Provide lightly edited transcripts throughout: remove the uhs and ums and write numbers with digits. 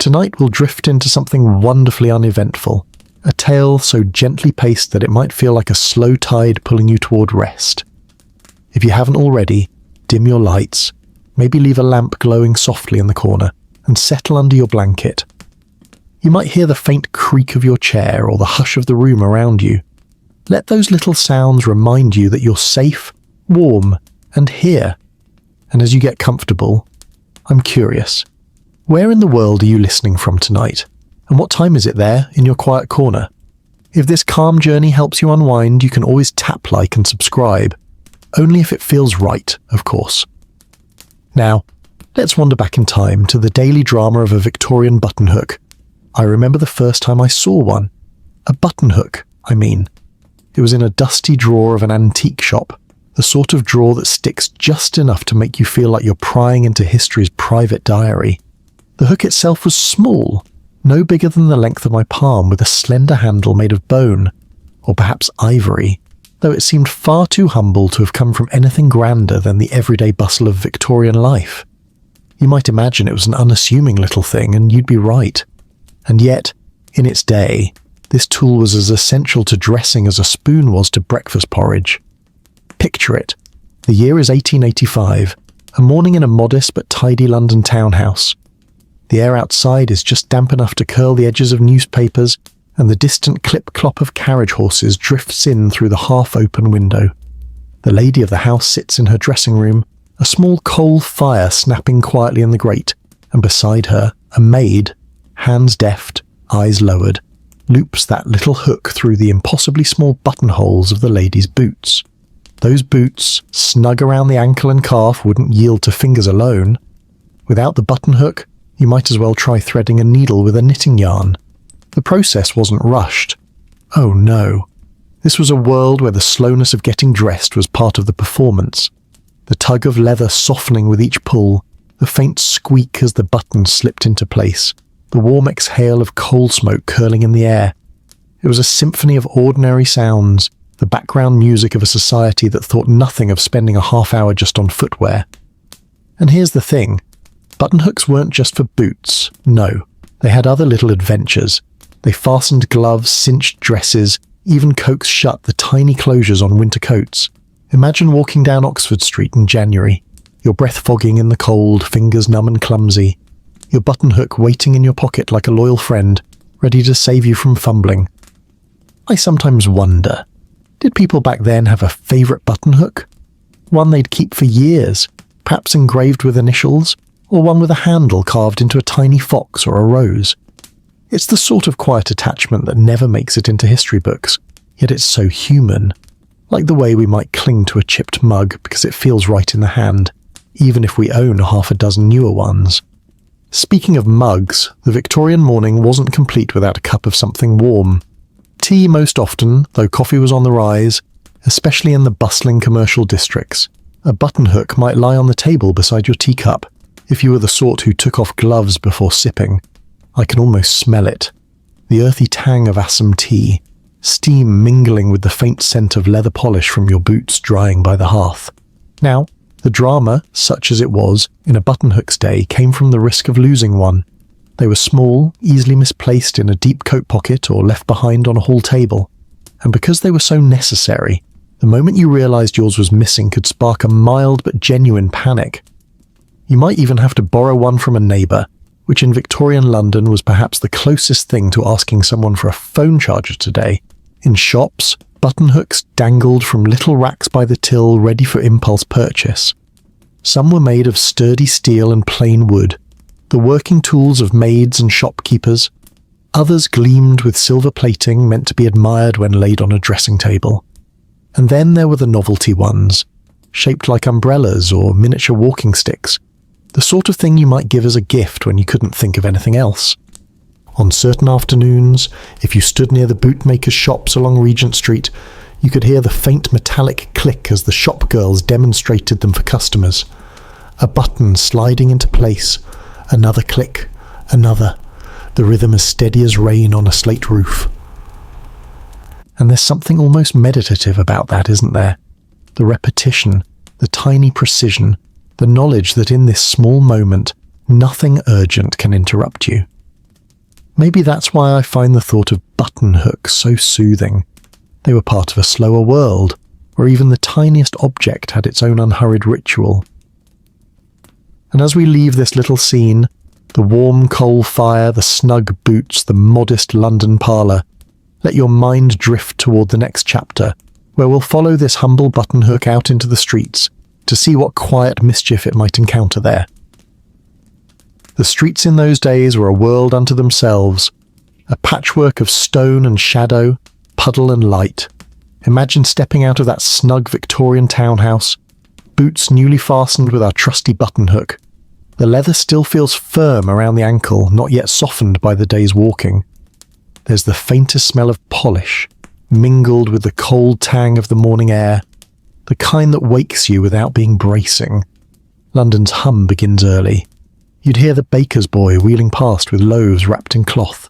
Tonight we'll drift into something wonderfully uneventful, a tale so gently paced that it might feel like a slow tide pulling you toward rest. If you haven't already, dim your lights, maybe leave a lamp glowing softly in the corner, and settle under your blanket. You might hear the faint creak of your chair or the hush of the room around you. Let those little sounds remind you that you're safe, warm, and here. And as you get comfortable, I'm curious. Where in the world are you listening from tonight? And what time is it there in your quiet corner? If this calm journey helps you unwind, you can always tap like and subscribe. Only if it feels right, of course. Now, let's wander back in time to the daily drama of a Victorian buttonhook. I remember the first time I saw one. A buttonhook, I mean. It was in a dusty drawer of an antique shop, the sort of drawer that sticks just enough to make you feel like you're prying into history's private diary. The hook itself was small, no bigger than the length of my palm, with a slender handle made of bone, or perhaps ivory, though it seemed far too humble to have come from anything grander than the everyday bustle of Victorian life. You might imagine it was an unassuming little thing, and you'd be right. And yet, in its day, this tool was as essential to dressing as a spoon was to breakfast porridge. Picture it. The year is 1885, a morning in a modest but tidy London townhouse. The air outside is just damp enough to curl the edges of newspapers, and the distant clip-clop of carriage horses drifts in through the half-open window. The lady of the house sits in her dressing room, a small coal fire snapping quietly in the grate, and beside her, a maid, hands deft, eyes lowered, loops that little hook through the impossibly small buttonholes of the lady's boots. Those boots, snug around the ankle and calf, wouldn't yield to fingers alone. Without the buttonhook, you might as well try threading a needle with a knitting yarn. The process wasn't rushed. Oh no. This was a world where the slowness of getting dressed was part of the performance. The tug of leather softening with each pull, the faint squeak as the buttons slipped into place, the warm exhale of coal smoke curling in the air. It was a symphony of ordinary sounds, the background music of a society that thought nothing of spending a half hour just on footwear. And here's the thing. Buttonhooks weren't just for boots, no. They had other little adventures. They fastened gloves, cinched dresses, even coaxed shut the tiny closures on winter coats. Imagine walking down Oxford Street in January, your breath fogging in the cold, fingers numb and clumsy, your buttonhook waiting in your pocket like a loyal friend, ready to save you from fumbling. I sometimes wonder, did people back then have a favourite buttonhook? One they'd keep for years, perhaps engraved with initials, or one with a handle carved into a tiny fox or a rose. It's the sort of quiet attachment that never makes it into history books, yet it's so human, like the way we might cling to a chipped mug because it feels right in the hand, even if we own half a dozen newer ones. Speaking of mugs, the Victorian morning wasn't complete without a cup of something warm. Tea most often, though coffee was on the rise, especially in the bustling commercial districts. A buttonhook might lie on the table beside your teacup, if you were the sort who took off gloves before sipping. I can almost smell it. The earthy tang of Assam tea, steam mingling with the faint scent of leather polish from your boots drying by the hearth. Now, the drama, such as it was, in a buttonhook's day, came from the risk of losing one. They were small, easily misplaced in a deep coat pocket or left behind on a hall table. And because they were so necessary, the moment you realised yours was missing could spark a mild but genuine panic. You might even have to borrow one from a neighbour, which in Victorian London was perhaps the closest thing to asking someone for a phone charger today. In shops, buttonhooks dangled from little racks by the till ready for impulse purchase. Some were made of sturdy steel and plain wood, the working tools of maids and shopkeepers. Others gleamed with silver plating meant to be admired when laid on a dressing table. And then there were the novelty ones, shaped like umbrellas or miniature walking sticks, the sort of thing you might give as a gift when you couldn't think of anything else. On certain afternoons, if you stood near the bootmakers' shops along Regent Street, you could hear the faint metallic click as the shop girls demonstrated them for customers. A button sliding into place, another click, another, the rhythm as steady as rain on a slate roof. And there's something almost meditative about that, isn't there? The repetition, the tiny precision, the knowledge that in this small moment, nothing urgent can interrupt you. Maybe that's why I find the thought of buttonhooks so soothing. They were part of a slower world, where even the tiniest object had its own unhurried ritual. And as we leave this little scene, the warm coal fire, the snug boots, the modest London parlour, let your mind drift toward the next chapter, where we'll follow this humble buttonhook out into the streets to see what quiet mischief it might encounter there. The streets in those days were a world unto themselves, a patchwork of stone and shadow, puddle and light. Imagine stepping out of that snug Victorian townhouse, boots newly fastened with our trusty buttonhook. The leather still feels firm around the ankle, not yet softened by the day's walking. There's the faintest smell of polish, mingled with the cold tang of the morning air, the kind that wakes you without being bracing. London's hum begins early. You'd hear the baker's boy wheeling past with loaves wrapped in cloth,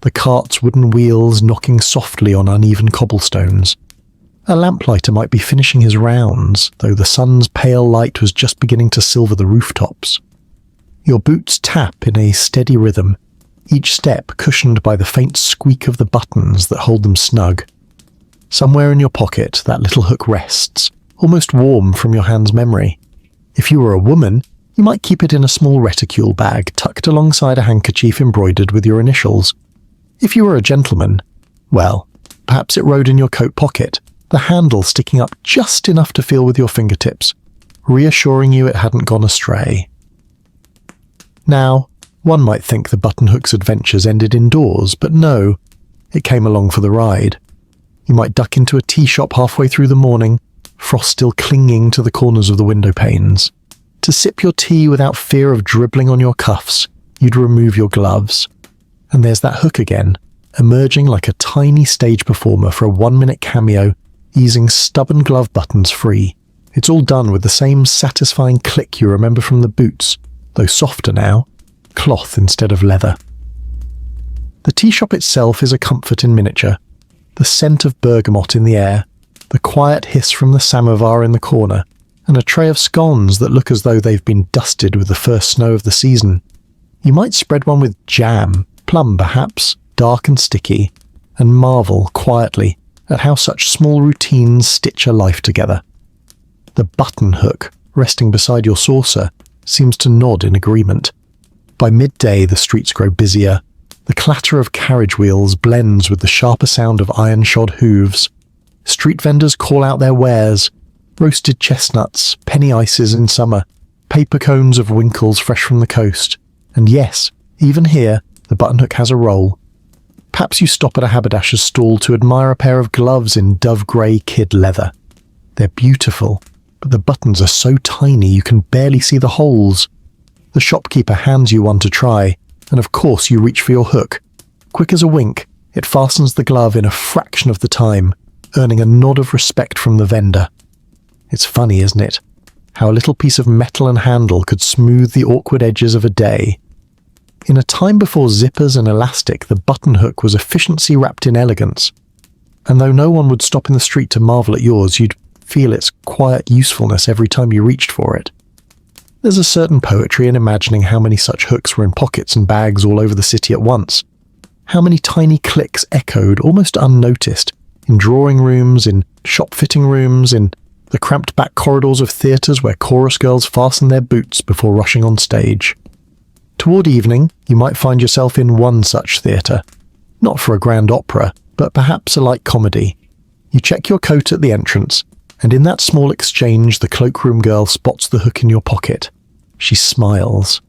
the cart's wooden wheels knocking softly on uneven cobblestones. A lamplighter might be finishing his rounds, though the sun's pale light was just beginning to silver the rooftops. Your boots tap in a steady rhythm, each step cushioned by the faint squeak of the buttons that hold them snug. Somewhere in your pocket that little hook rests, almost warm from your hand's memory. If you were a woman, you might keep it in a small reticule bag tucked alongside a handkerchief embroidered with your initials. If you were a gentleman, well, perhaps it rode in your coat pocket, the handle sticking up just enough to feel with your fingertips, reassuring you it hadn't gone astray. Now, one might think the buttonhook's adventures ended indoors, but no, it came along for the ride. You might duck into a tea shop halfway through the morning, frost still clinging to the corners of the window panes. To sip your tea without fear of dribbling on your cuffs, you'd remove your gloves. And there's that hook again, emerging like a tiny stage performer for a 1-minute cameo, easing stubborn glove buttons free. It's all done with the same satisfying click you remember from the boots, though softer now, cloth instead of leather. The tea shop itself is a comfort in miniature. The scent of bergamot in the air, the quiet hiss from the samovar in the corner, and a tray of scones that look as though they've been dusted with the first snow of the season. You might spread one with jam, plum perhaps, dark and sticky, and marvel quietly at how such small routines stitch a life together. The buttonhook, resting beside your saucer, seems to nod in agreement. By midday the streets grow busier. The clatter of carriage wheels blends with the sharper sound of iron-shod hooves. Street vendors call out their wares, roasted chestnuts, penny ices in summer, paper cones of winkles fresh from the coast. And yes, even here, the buttonhook has a role. Perhaps you stop at a haberdasher's stall to admire a pair of gloves in dove-grey kid leather. They're beautiful, but the buttons are so tiny you can barely see the holes. The shopkeeper hands you one to try, and of course you reach for your hook. Quick as a wink, it fastens the glove in a fraction of the time, earning a nod of respect from the vendor. It's funny, isn't it? How a little piece of metal and handle could smooth the awkward edges of a day. In a time before zippers and elastic, the buttonhook was efficiency wrapped in elegance. And though no one would stop in the street to marvel at yours, you'd feel its quiet usefulness every time you reached for it. There's a certain poetry in imagining how many such hooks were in pockets and bags all over the city at once. How many tiny clicks echoed, almost unnoticed, in drawing rooms, in shop fitting rooms, in the cramped back corridors of theatres where chorus girls fasten their boots before rushing on stage. Toward evening, you might find yourself in one such theatre. Not for a grand opera, but perhaps a light comedy. You check your coat at the entrance, and in that small exchange the cloakroom girl spots the hook in your pocket. She smiles.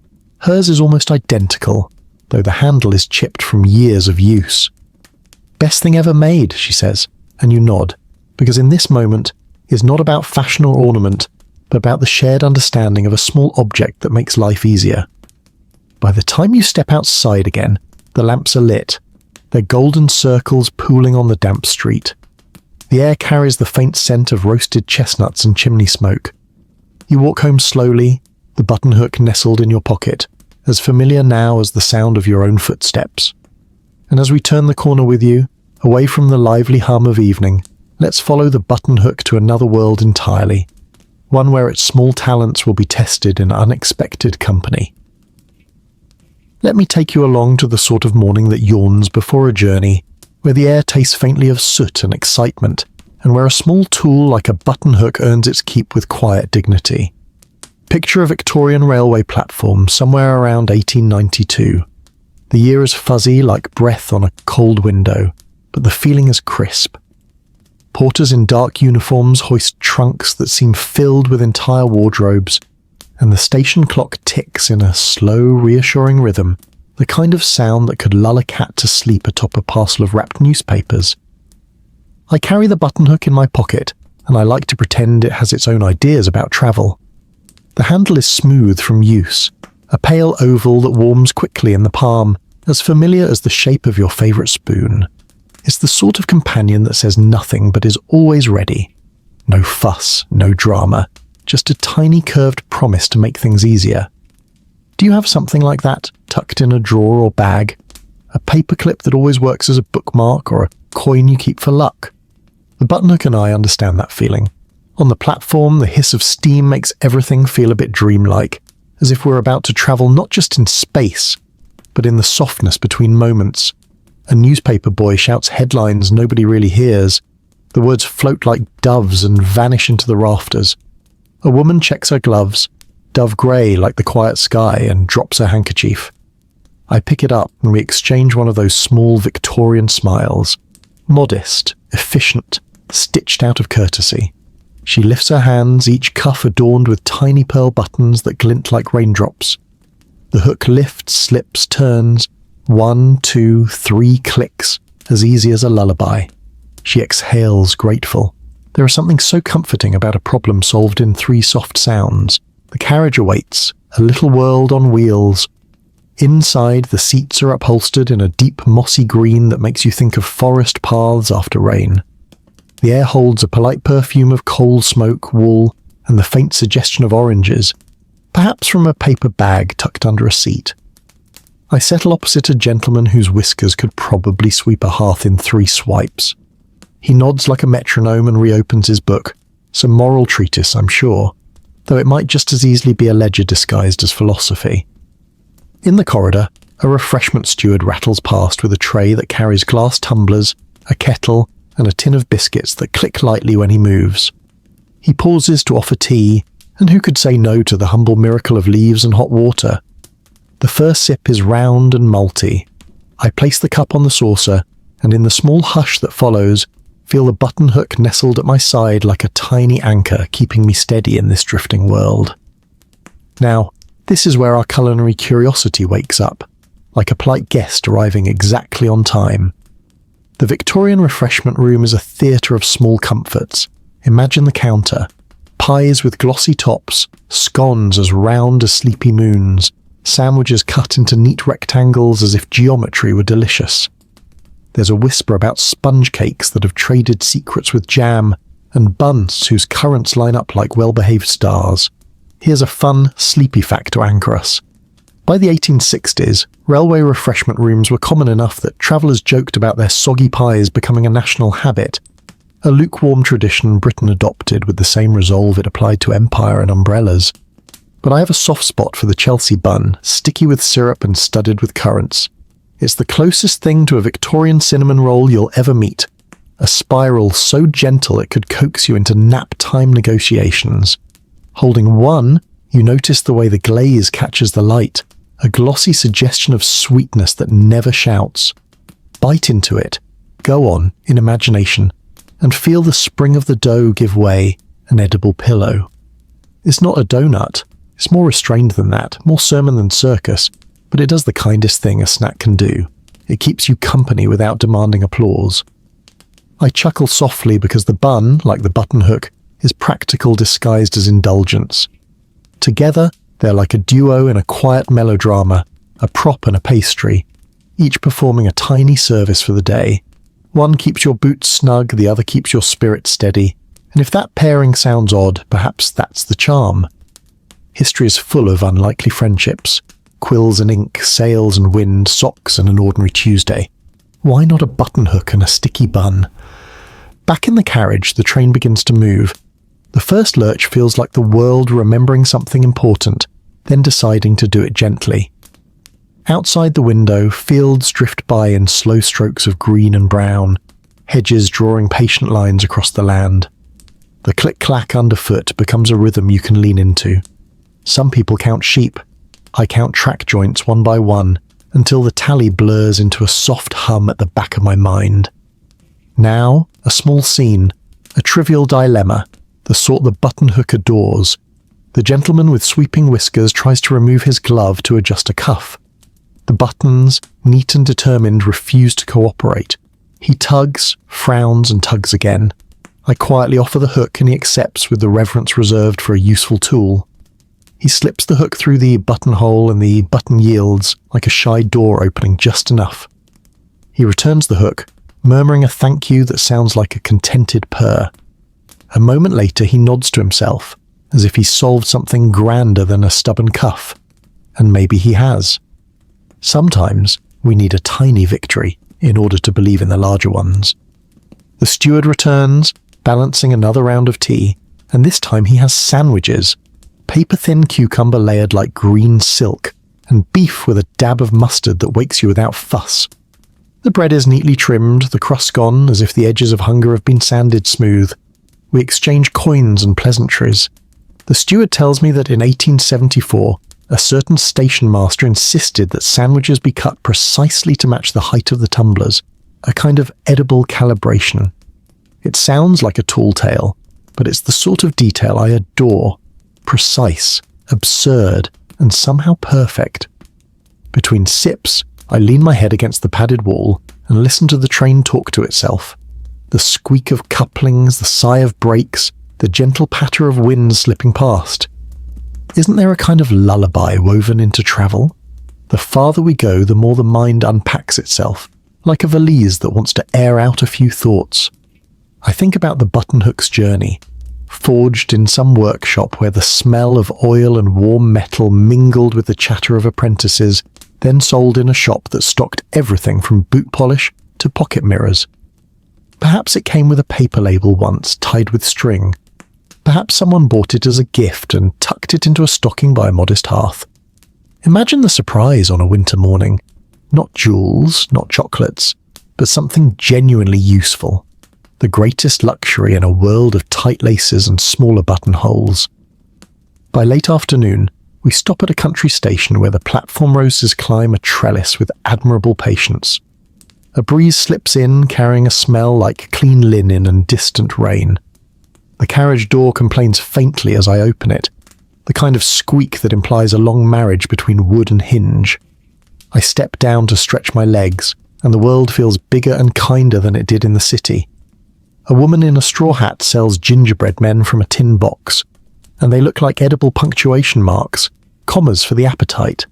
Hers is almost identical, though the handle is chipped from years of use. "Best thing ever made," she says, and you nod, because in this moment is not about fashion or ornament, but about the shared understanding of a small object that makes life easier. By the time you step outside again, the lamps are lit, their golden circles pooling on the damp street. The air carries the faint scent of roasted chestnuts and chimney smoke. You walk home slowly, the buttonhook nestled in your pocket, as familiar now as the sound of your own footsteps. And as we turn the corner with you, away from the lively hum of evening, let's follow the buttonhook to another world entirely, one where its small talents will be tested in unexpected company. Let me take you along to the sort of morning that yawns before a journey, where the air tastes faintly of soot and excitement, and where a small tool like a button hook earns its keep with quiet dignity. Picture a Victorian railway platform somewhere around 1892. The year is fuzzy like breath on a cold window, but the feeling is crisp. Porters in dark uniforms hoist trunks that seem filled with entire wardrobes, and the station clock ticks in a slow, reassuring rhythm, the kind of sound that could lull a cat to sleep atop a parcel of wrapped newspapers. I carry the button hook in my pocket, and I like to pretend it has its own ideas about travel. The handle is smooth from use, a pale oval that warms quickly in the palm, as familiar as the shape of your favourite spoon. It's the sort of companion that says nothing but is always ready. No fuss, no drama, just a tiny curved promise to make things easier. Do you have something like that, tucked in a drawer or bag? A paperclip that always works as a bookmark, or a coin you keep for luck? The buttonhook and I understand that feeling. On the platform, the hiss of steam makes everything feel a bit dreamlike, as if we're about to travel not just in space, but in the softness between moments. A newspaper boy shouts headlines nobody really hears. The words float like doves and vanish into the rafters. A woman checks her gloves, dove grey like the quiet sky, and drops her handkerchief. I pick it up and we exchange one of those small Victorian smiles. Modest, efficient, stitched out of courtesy. She lifts her hands, each cuff adorned with tiny pearl buttons that glint like raindrops. The hook lifts, slips, turns. 1, 2, 3 clicks, as easy as a lullaby. She exhales, grateful. There is something so comforting about a problem solved in 3 soft sounds. The carriage awaits, a little world on wheels. Inside, the seats are upholstered in a deep mossy green that makes you think of forest paths after rain. The air holds a polite perfume of coal smoke, wool, and the faint suggestion of oranges, perhaps from a paper bag tucked under a seat. I settle opposite a gentleman whose whiskers could probably sweep a hearth in 3 swipes. He nods like a metronome and reopens his book, some moral treatise, I'm sure, though it might just as easily be a ledger disguised as philosophy. In the corridor, a refreshment steward rattles past with a tray that carries glass tumblers, a kettle, and a tin of biscuits that click lightly when he moves. He pauses to offer tea, and who could say no to the humble miracle of leaves and hot water? The first sip is round and malty. I place the cup on the saucer, and in the small hush that follows, feel the button hook nestled at my side like a tiny anchor keeping me steady in this drifting world. Now, this is where our culinary curiosity wakes up, like a polite guest arriving exactly on time. The Victorian refreshment room is a theatre of small comforts. Imagine the counter. Pies with glossy tops, scones as round as sleepy moons, sandwiches cut into neat rectangles as if geometry were delicious. There's a whisper about sponge cakes that have traded secrets with jam, and buns whose currants line up like well-behaved stars. Here's a fun, sleepy fact to anchor us. By the 1860s, railway refreshment rooms were common enough that travellers joked about their soggy pies becoming a national habit, a lukewarm tradition Britain adopted with the same resolve it applied to empire and umbrellas. But I have a soft spot for the Chelsea bun, sticky with syrup and studded with currants. It's the closest thing to a Victorian cinnamon roll you'll ever meet, a spiral so gentle it could coax you into nap-time negotiations. Holding one, you notice the way the glaze catches the light, a glossy suggestion of sweetness that never shouts. Bite into it, go on, in imagination, and feel the spring of the dough give way, an edible pillow. It's not a donut. It's more restrained than that, more sermon than circus, but it does the kindest thing a snack can do. It keeps you company without demanding applause. I chuckle softly because the bun, like the button hook, is practical disguised as indulgence. Together, they're like a duo in a quiet melodrama, a prop and a pastry, each performing a tiny service for the day. One keeps your boots snug, the other keeps your spirit steady, and if that pairing sounds odd, perhaps that's the charm. History is full of unlikely friendships. Quills and ink, sails and wind, socks and an ordinary Tuesday. Why not a button hook and a sticky bun? Back in the carriage, the train begins to move. The first lurch feels like the world remembering something important, then deciding to do it gently. Outside the window, fields drift by in slow strokes of green and brown, hedges drawing patient lines across the land. The click-clack underfoot becomes a rhythm you can lean into. Some people count sheep. I count track joints one by one until the tally blurs into a soft hum at the back of my mind. Now, a small scene, a trivial dilemma, the sort the Buttonhook adores. The gentleman with sweeping whiskers tries to remove his glove to adjust a cuff. The buttons, neat and determined, refuse to cooperate. He tugs, frowns, and tugs again. I quietly offer the hook and he accepts with the reverence reserved for a useful tool. He slips the hook through the buttonhole and the button yields, like a shy door opening just enough. He returns the hook, murmuring a thank you that sounds like a contented purr. A moment later he nods to himself, as if he's solved something grander than a stubborn cuff. And maybe he has. Sometimes we need a tiny victory in order to believe in the larger ones. The steward returns, balancing another round of tea, and this time he has sandwiches, paper-thin cucumber layered like green silk, and beef with a dab of mustard that wakes you without fuss. The bread is neatly trimmed, the crust gone, as if the edges of hunger have been sanded smooth. We exchange coins and pleasantries. The steward tells me that in 1874, a certain station master insisted that sandwiches be cut precisely to match the height of the tumblers, a kind of edible calibration. It sounds like a tall tale, but it's the sort of detail I adore. Precise, absurd, and somehow perfect. Between sips, I lean my head against the padded wall and listen to the train talk to itself. The squeak of couplings, the sigh of brakes, the gentle patter of wind slipping past. Isn't there a kind of lullaby woven into travel? The farther we go, the more the mind unpacks itself, like a valise that wants to air out a few thoughts. I think about the Buttonhook's journey, forged in some workshop where the smell of oil and warm metal mingled with the chatter of apprentices, then sold in a shop that stocked everything from boot polish to pocket mirrors. Perhaps it came with a paper label once, tied with string. Perhaps someone bought it as a gift and tucked it into a stocking by a modest hearth. Imagine the surprise on a winter morning. Not jewels, not chocolates, but something genuinely useful. The greatest luxury in a world of tight laces and smaller buttonholes. By late afternoon, we stop at a country station where the platform roses climb a trellis with admirable patience. A breeze slips in, carrying a smell like clean linen and distant rain. The carriage door complains faintly as I open it, the kind of squeak that implies a long marriage between wood and hinge. I step down to stretch my legs, and the world feels bigger and kinder than it did in the city. A woman in a straw hat sells gingerbread men from a tin box, and they look like edible punctuation marks, commas for the appetite.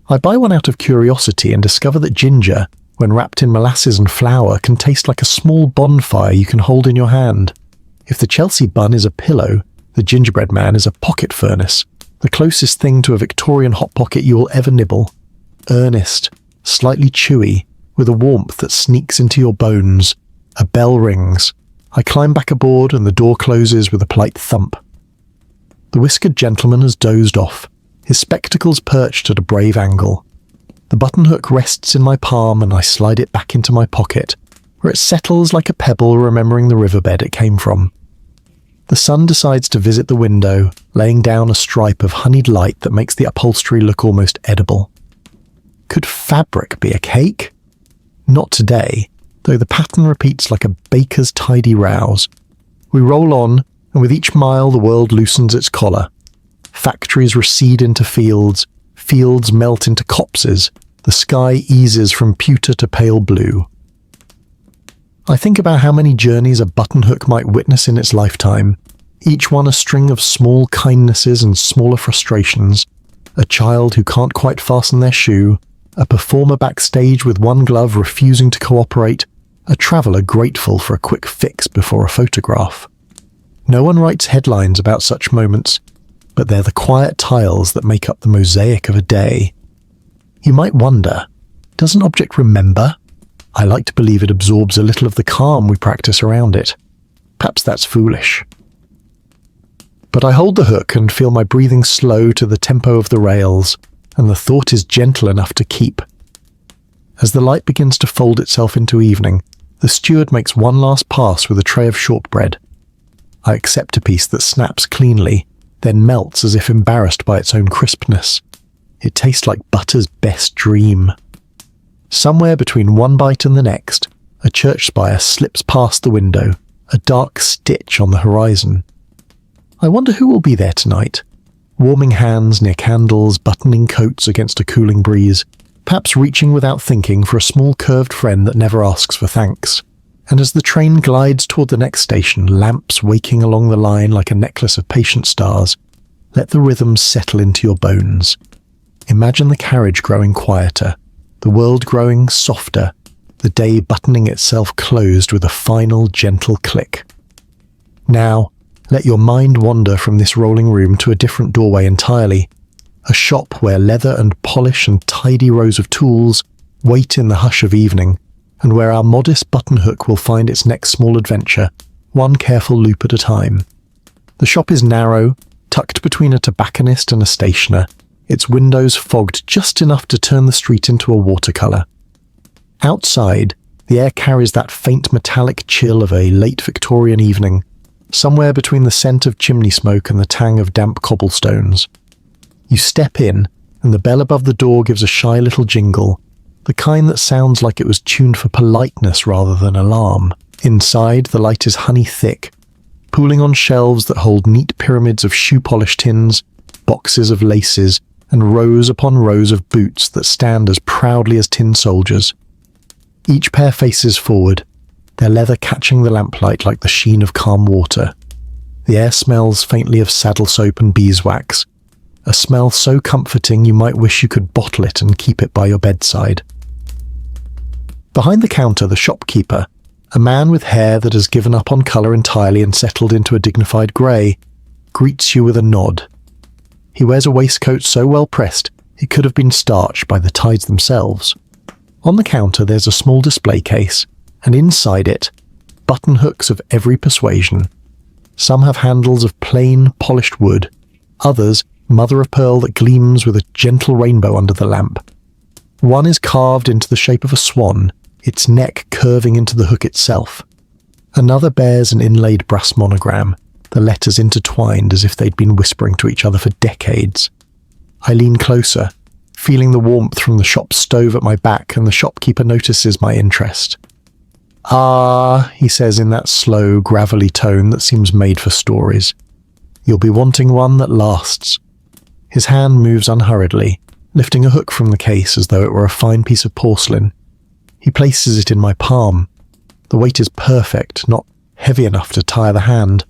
I buy one out of curiosity and discover that ginger, when wrapped in molasses and flour, can taste like a small bonfire you can hold in your hand. If the Chelsea bun is a pillow, the gingerbread man is a pocket furnace, the closest thing to a Victorian hot pocket you will ever nibble. Earnest, slightly chewy, with a warmth that sneaks into your bones. A bell rings. I climb back aboard and the door closes with a polite thump. The whiskered gentleman has dozed off, his spectacles perched at a brave angle. The buttonhook rests in my palm and I slide it back into my pocket, where it settles like a pebble remembering the riverbed it came from. The sun decides to visit the window, laying down a stripe of honeyed light that makes the upholstery look almost edible. Could fabric be a cake? Not today, though the pattern repeats like a baker's tidy rouse. We roll on, and with each mile the world loosens its collar. Factories recede into fields, fields melt into copses, the sky eases from pewter to pale blue. I think about how many journeys a buttonhook might witness in its lifetime, each one a string of small kindnesses and smaller frustrations, a child who can't quite fasten their shoe, a performer backstage with one glove refusing to cooperate, a traveller grateful for a quick fix before a photograph. No one writes headlines about such moments, but they're the quiet tiles that make up the mosaic of a day. You might wonder, does an object remember? I like to believe it absorbs a little of the calm we practice around it. Perhaps that's foolish. But I hold the hook and feel my breathing slow to the tempo of the rails. and the thought is gentle enough to keep. As the light begins to fold itself into evening, the steward makes one last pass with a tray of shortbread. I accept a piece that snaps cleanly, then melts as if embarrassed by its own crispness. It tastes like butter's best dream. Somewhere between one bite and the next, a church spire slips past the window, a dark stitch on the horizon. I wonder who will be there tonight. Warming hands near candles, buttoning coats against a cooling breeze, perhaps reaching without thinking for a small curved friend that never asks for thanks. And as the train glides toward the next station, lamps waking along the line like a necklace of patient stars, let the rhythms settle into your bones. Imagine the carriage growing quieter, the world growing softer, the day buttoning itself closed with a final gentle click. Now, let your mind wander from this rolling room to a different doorway entirely, a shop where leather and polish and tidy rows of tools wait in the hush of evening, and where our modest buttonhook will find its next small adventure, one careful loop at a time. The shop is narrow, tucked between a tobacconist and a stationer, its windows fogged just enough to turn the street into a watercolour. Outside, the air carries that faint metallic chill of a late Victorian evening, somewhere between the scent of chimney smoke and the tang of damp cobblestones. You step in, and the bell above the door gives a shy little jingle, the kind that sounds like it was tuned for politeness rather than alarm. Inside, the light is honey thick, pooling on shelves that hold neat pyramids of shoe polish tins, boxes of laces, and rows upon rows of boots that stand as proudly as tin soldiers. Each pair faces forward, their leather catching the lamplight like the sheen of calm water. The air smells faintly of saddle soap and beeswax, a smell so comforting you might wish you could bottle it and keep it by your bedside. Behind the counter, the shopkeeper, a man with hair that has given up on colour entirely and settled into a dignified grey, greets you with a nod. He wears a waistcoat so well pressed it could have been starched by the ties themselves. On the counter there's a small display case, and inside it, button hooks of every persuasion. Some have handles of plain, polished wood, others mother of pearl that gleams with a gentle rainbow under the lamp. One is carved into the shape of a swan, its neck curving into the hook itself. Another bears an inlaid brass monogram, the letters intertwined as if they'd been whispering to each other for decades. I lean closer, feeling the warmth from the shop stove at my back, and the shopkeeper notices my interest. "Ah," he says in that slow, gravelly tone that seems made for stories. "You'll be wanting one that lasts." His hand moves unhurriedly, lifting a hook from the case as though it were a fine piece of porcelain. He places it in my palm. The weight is perfect, not heavy enough to tire the hand,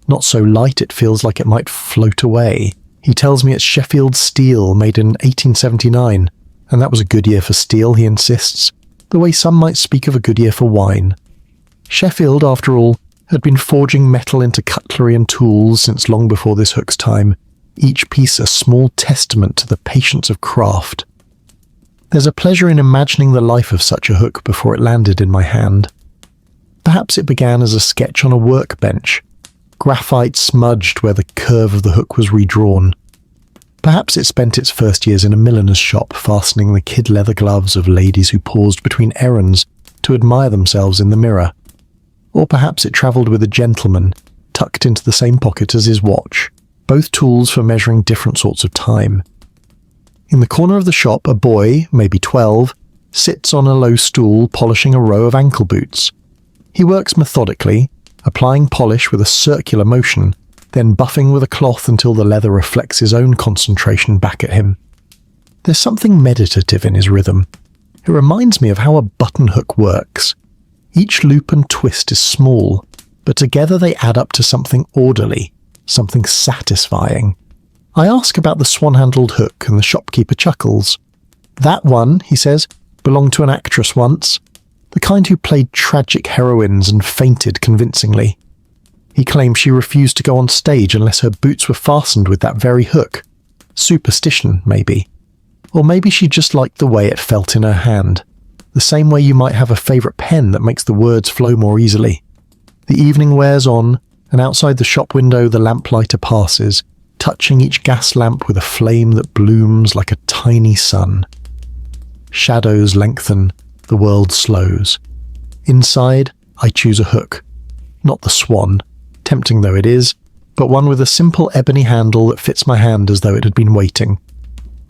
not so light it feels like it might float away. He tells me it's Sheffield steel, made in 1879, and that was a good year for steel, he insists, the way some might speak of a good year for wine. Sheffield, after all, had been forging metal into cutlery and tools since long before this hook's time, each piece a small testament to the patience of craft. There's a pleasure in imagining the life of such a hook before it landed in my hand. Perhaps it began as a sketch on a workbench, graphite smudged where the curve of the hook was redrawn. Perhaps it spent its first years in a milliner's shop, fastening the kid leather gloves of ladies who paused between errands to admire themselves in the mirror. Or perhaps it travelled with a gentleman, tucked into the same pocket as his watch, both tools for measuring different sorts of time. In the corner of the shop, a boy, maybe 12, sits on a low stool polishing a row of ankle boots. He works methodically, applying polish with a circular motion, then buffing with a cloth until the leather reflects his own concentration back at him. There's something meditative in his rhythm. It reminds me of how a button hook works. Each loop and twist is small, but together they add up to something orderly, something satisfying. I ask about the swan-handled hook, and the shopkeeper chuckles. "That one," he says, "belonged to an actress once, the kind who played tragic heroines and fainted convincingly. He claims she refused to go on stage unless her boots were fastened with that very hook. Superstition, maybe. Or maybe she just liked the way it felt in her hand, the same way you might have a favourite pen that makes the words flow more easily. The evening wears on, and outside the shop window the lamplighter passes, touching each gas lamp with a flame that blooms like a tiny sun. Shadows lengthen, the world slows. Inside, I choose a hook. Not the swan, tempting though it is, but one with a simple ebony handle that fits my hand as though it had been waiting.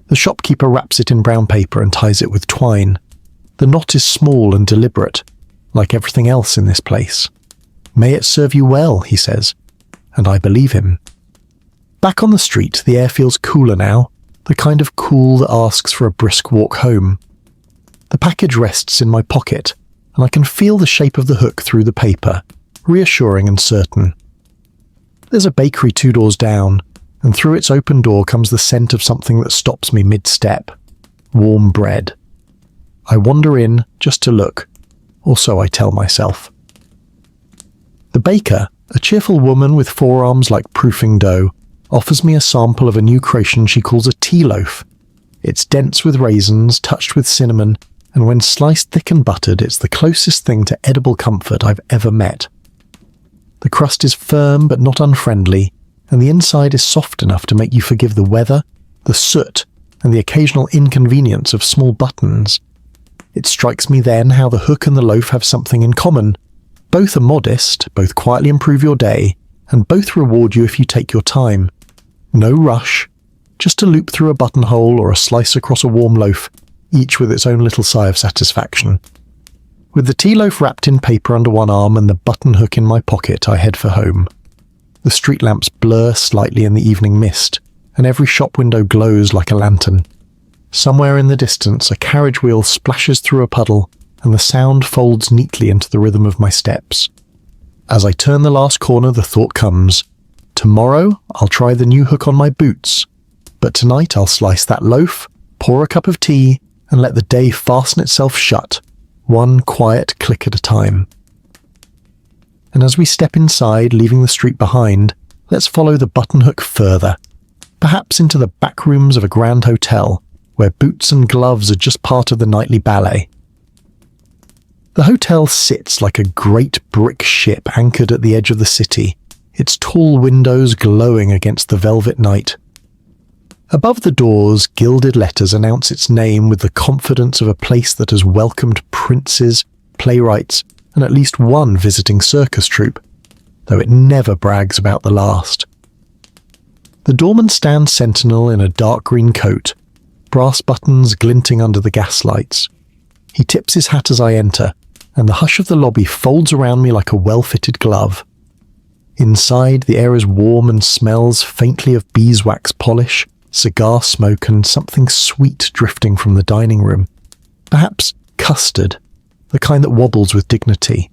The shopkeeper wraps it in brown paper and ties it with twine. The knot is small and deliberate, like everything else in this place. "May it serve you well," he says, and I believe him. Back on the street, the air feels cooler now, the kind of cool that asks for a brisk walk home. The package rests in my pocket, and I can feel the shape of the hook through the paper, reassuring and certain. There's a bakery 2 doors down, and through its open door comes the scent of something that stops me mid-step. Warm bread. I wander in just to look, or so I tell myself. The baker, a cheerful woman with forearms like proofing dough, offers me a sample of a new creation she calls a tea loaf. It's dense with raisins, touched with cinnamon, and when sliced thick and buttered, it's the closest thing to edible comfort I've ever met. The crust is firm but not unfriendly, and the inside is soft enough to make you forgive the weather, the soot, and the occasional inconvenience of small buttons. It strikes me then how the hook and the loaf have something in common. Both are modest, both quietly improve your day, and both reward you if you take your time. No rush, just a loop through a buttonhole or a slice across a warm loaf, each with its own little sigh of satisfaction. With the tea loaf wrapped in paper under one arm and the button hook in my pocket, I head for home. The street lamps blur slightly in the evening mist, and every shop window glows like a lantern. Somewhere in the distance, a carriage wheel splashes through a puddle, and the sound folds neatly into the rhythm of my steps. As I turn the last corner, the thought comes, tomorrow I'll try the new hook on my boots, but tonight I'll slice that loaf, pour a cup of tea, and let the day fasten itself shut, one quiet click at a time. And as we step inside, leaving the street behind, let's follow the button hook further, perhaps into the back rooms of a grand hotel, where boots and gloves are just part of the nightly ballet. The hotel sits like a great brick ship anchored at the edge of the city, its tall windows glowing against the velvet night. Above the doors, gilded letters announce its name with the confidence of a place that has welcomed princes, playwrights, and at least one visiting circus troupe, though it never brags about the last. The doorman stands sentinel in a dark green coat, brass buttons glinting under the gaslights. He tips his hat as I enter, and the hush of the lobby folds around me like a well-fitted glove. Inside, the air is warm and smells faintly of beeswax polish, cigar smoke, and something sweet drifting from the dining room. Perhaps custard, the kind that wobbles with dignity.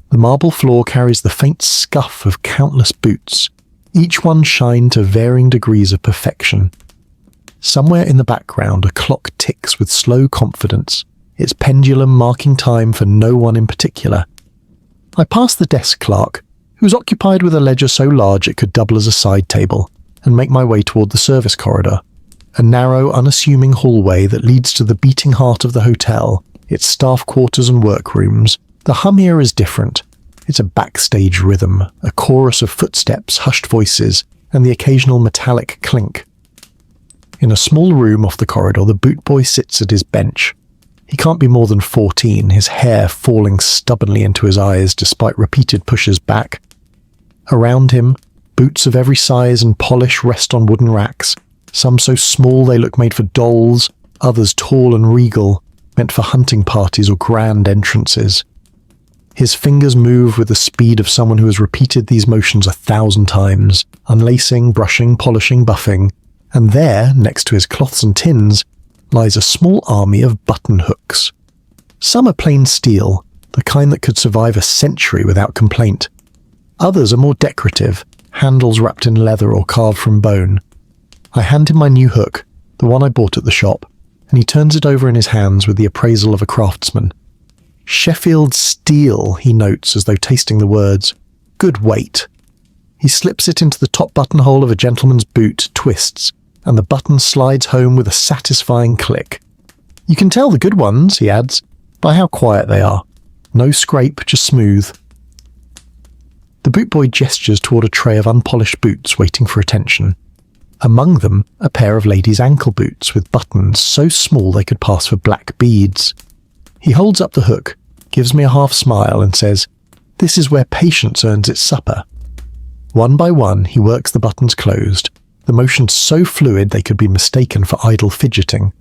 The marble floor carries the faint scuff of countless boots, each one shined to varying degrees of perfection. Somewhere in the background, a clock ticks with slow confidence, its pendulum marking time for no one in particular. I pass the desk clerk, who was occupied with a ledger so large it could double as a side table, and make my way toward the service corridor, a narrow, unassuming hallway that leads to the beating heart of the hotel, its staff quarters and workrooms. The hum here is different. It's a backstage rhythm, a chorus of footsteps, hushed voices, and the occasional metallic clink. In a small room off the corridor, the boot boy sits at his bench. He can't be more than 14, his hair falling stubbornly into his eyes despite repeated pushes back. Around him, boots of every size and polish rest on wooden racks, some so small they look made for dolls, others tall and regal, meant for hunting parties or grand entrances. His fingers move with the speed of someone who has repeated these motions 1,000 times, unlacing, brushing, polishing, buffing, and there, next to his cloths and tins, lies a small army of button hooks. Some are plain steel, the kind that could survive a century without complaint. Others are more decorative, handles wrapped in leather or carved from bone. I hand him my new hook, the one I bought at the shop, and he turns it over in his hands with the appraisal of a craftsman. Sheffield steel, he notes as though tasting the words. Good weight. He slips it into the top buttonhole of a gentleman's boot, twists, and the button slides home with a satisfying click. You can tell the good ones, he adds, by how quiet they are. No scrape, just smooth. The boot boy gestures toward a tray of unpolished boots waiting for attention. Among them, a pair of ladies' ankle boots with buttons so small they could pass for black beads. He holds up the hook, gives me a half smile and says, "This is where patience earns its supper." One by one, he works the buttons closed, the motion so fluid they could be mistaken for idle fidgeting.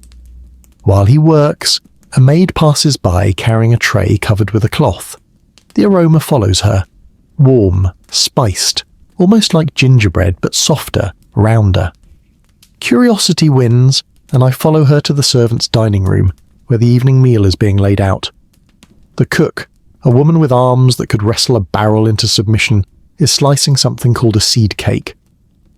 While he works, a maid passes by carrying a tray covered with a cloth. The aroma follows her, warm, spiced, almost like gingerbread but softer, rounder. Curiosity wins, and I follow her to the servants' dining room, where the evening meal is being laid out. The cook, a woman with arms that could wrestle a barrel into submission, is slicing something called a seed cake.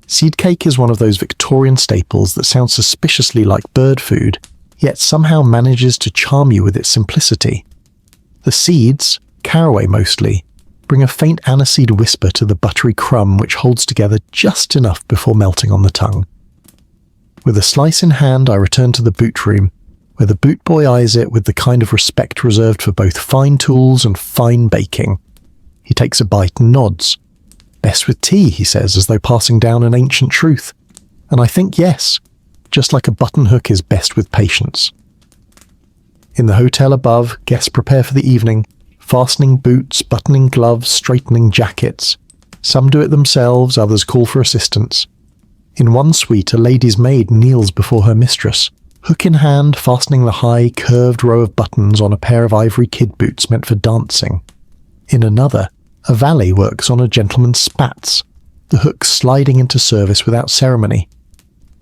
Seed cake is one of those Victorian staples that sounds suspiciously like bird food, yet somehow manages to charm you with its simplicity. The seeds, caraway mostly, bring a faint aniseed whisper to the buttery crumb which holds together just enough before melting on the tongue. With a slice in hand, I return to the boot room, where the boot boy eyes it with the kind of respect reserved for both fine tools and fine baking. He takes a bite and nods. "Best with tea," he says, as though passing down an ancient truth. And I think yes, just like a buttonhook is best with patience. In the hotel above, guests prepare for the evening, fastening boots, buttoning gloves, straightening jackets. Some do it themselves, others call for assistance. In one suite, a lady's maid kneels before her mistress, hook in hand, fastening the high, curved row of buttons on a pair of ivory kid boots meant for dancing. In another, a valet works on a gentleman's spats, the hook sliding into service without ceremony.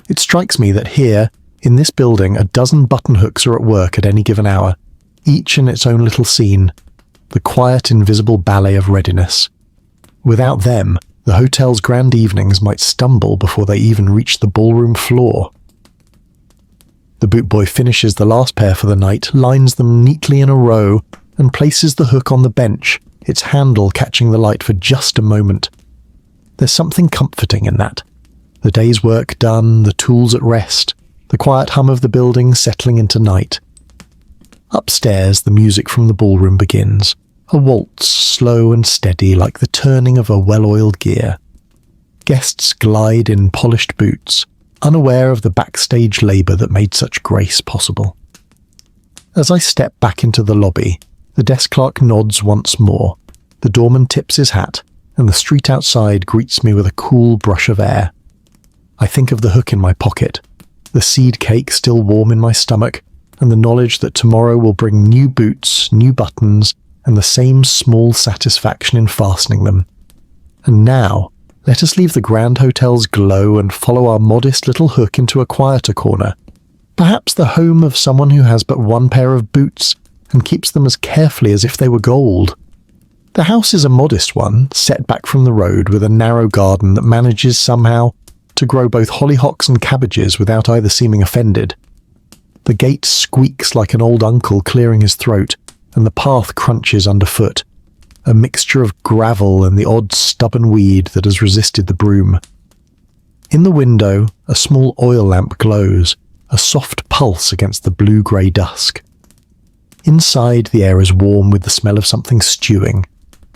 It strikes me that here, in this building, a dozen button hooks are at work at any given hour, each in its own little scene, the quiet, invisible ballet of readiness. Without them, the hotel's grand evenings might stumble before they even reach the ballroom floor. The boot boy finishes the last pair for the night, lines them neatly in a row, and places the hook on the bench, its handle catching the light for just a moment. There's something comforting in that. The day's work done, the tools at rest, the quiet hum of the building settling into night. Upstairs, the music from the ballroom begins, a waltz, slow and steady like the turning of a well-oiled gear. Guests glide in polished boots, unaware of the backstage labour that made such grace possible. As I step back into the lobby, the desk clerk nods once more, the doorman tips his hat, and the street outside greets me with a cool brush of air. I think of the hook in my pocket, the seed cake still warm in my stomach, and the knowledge that tomorrow will bring new boots, new buttons, and the same small satisfaction in fastening them. And now, let us leave the grand hotel's glow and follow our modest little hook into a quieter corner, perhaps the home of someone who has but one pair of boots and keeps them as carefully as if they were gold. The house is a modest one, set back from the road with a narrow garden that manages somehow to grow both hollyhocks and cabbages without either seeming offended. The gate squeaks like an old uncle clearing his throat, and the path crunches underfoot, a mixture of gravel and the odd stubborn weed that has resisted the broom. In the window, a small oil lamp glows, a soft pulse against the blue-grey dusk. Inside, the air is warm with the smell of something stewing,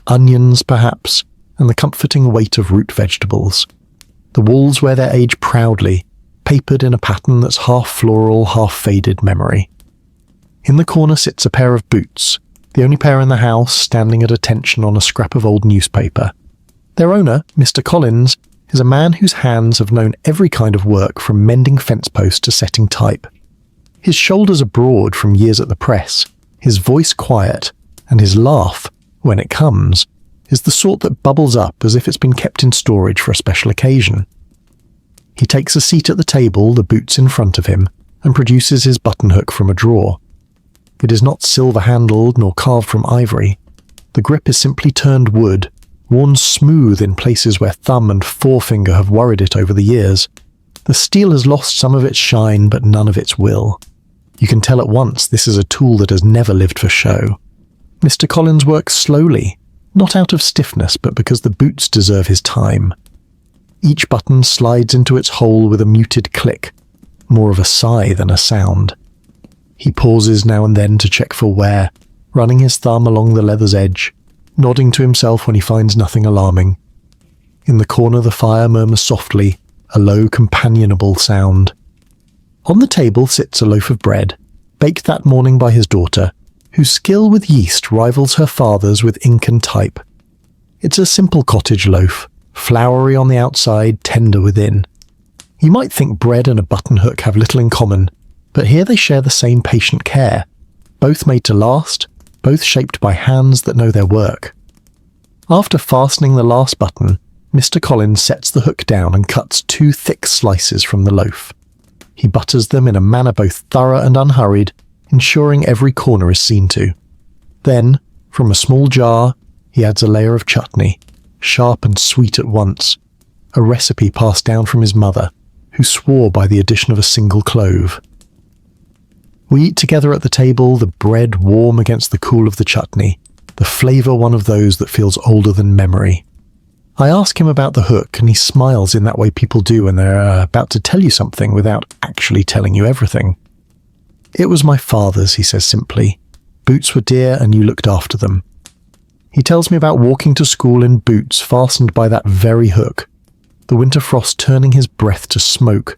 onions perhaps, and the comforting weight of root vegetables. The walls wear their age proudly, papered in a pattern that's half floral, half faded memory. In the corner sits a pair of boots, the only pair in the house, standing at attention on a scrap of old newspaper. Their owner, Mr. Collins, is a man whose hands have known every kind of work from mending fence posts to setting type. His shoulders are broad from years at the press, his voice quiet, and his laugh, when it comes, is the sort that bubbles up as if it's been kept in storage for a special occasion. He takes a seat at the table, the boots in front of him, and produces his buttonhook from a drawer. It is not silver-handled nor carved from ivory. The grip is simply turned wood, worn smooth in places where thumb and forefinger have worried it over the years. The steel has lost some of its shine, but none of its will. You can tell at once this is a tool that has never lived for show. Mr. Collins works slowly, not out of stiffness, but because the boots deserve his time. Each button slides into its hole with a muted click, more of a sigh than a sound. He pauses now and then to check for wear, running his thumb along the leather's edge, nodding to himself when he finds nothing alarming. In the corner the fire murmurs softly, a low, companionable sound. On the table sits a loaf of bread, baked that morning by his daughter, whose skill with yeast rivals her father's with ink and type. It's a simple cottage loaf, floury on the outside, tender within. You might think bread and a buttonhook have little in common, but here they share the same patient care, both made to last, both shaped by hands that know their work. After fastening the last button, Mr. Collins sets the hook down and cuts 2 thick slices from the loaf. He butters them in a manner both thorough and unhurried, ensuring every corner is seen to. Then, from a small jar, he adds a layer of chutney, sharp and sweet at once, a recipe passed down from his mother, who swore by the addition of a single clove. We eat together at the table, the bread warm against the cool of the chutney, the flavour one of those that feels older than memory. I ask him about the hook, and he smiles in that way people do when they're about to tell you something without actually telling you everything. "It was my father's," he says simply. "Boots were dear and you looked after them." He tells me about walking to school in boots fastened by that very hook, the winter frost turning his breath to smoke,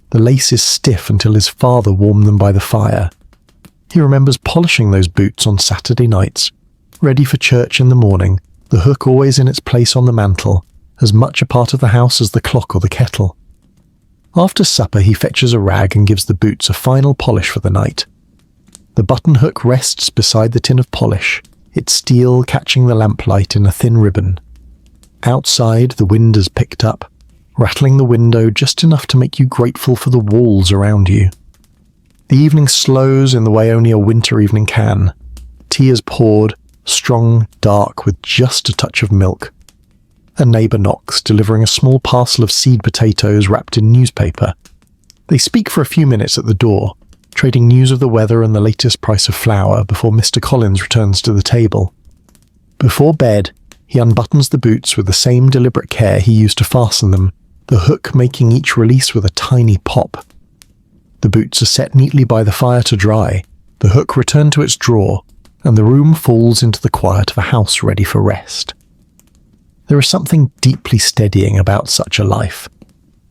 the laces stiff until his father warmed them by the fire. He remembers polishing those boots on Saturday nights, ready for church in the morning, the hook always in its place on the mantel, as much a part of the house as the clock or the kettle. After supper he fetches a rag and gives the boots a final polish for the night. The button hook rests beside the tin of polish, its steel catching the lamplight in a thin ribbon. Outside the wind has picked up, rattling the window just enough to make you grateful for the walls around you. The evening slows in the way only a winter evening can. Tea is poured, strong, dark, with just a touch of milk. A neighbour knocks, delivering a small parcel of seed potatoes wrapped in newspaper. They speak for a few minutes at the door, trading news of the weather and the latest price of flour before Mr. Collins returns to the table. Before bed, he unbuttons the boots with the same deliberate care he used to fasten them, the hook making each release with a tiny pop. The boots are set neatly by the fire to dry, the hook returned to its drawer, and the room falls into the quiet of a house ready for rest. There is something deeply steadying about such a life.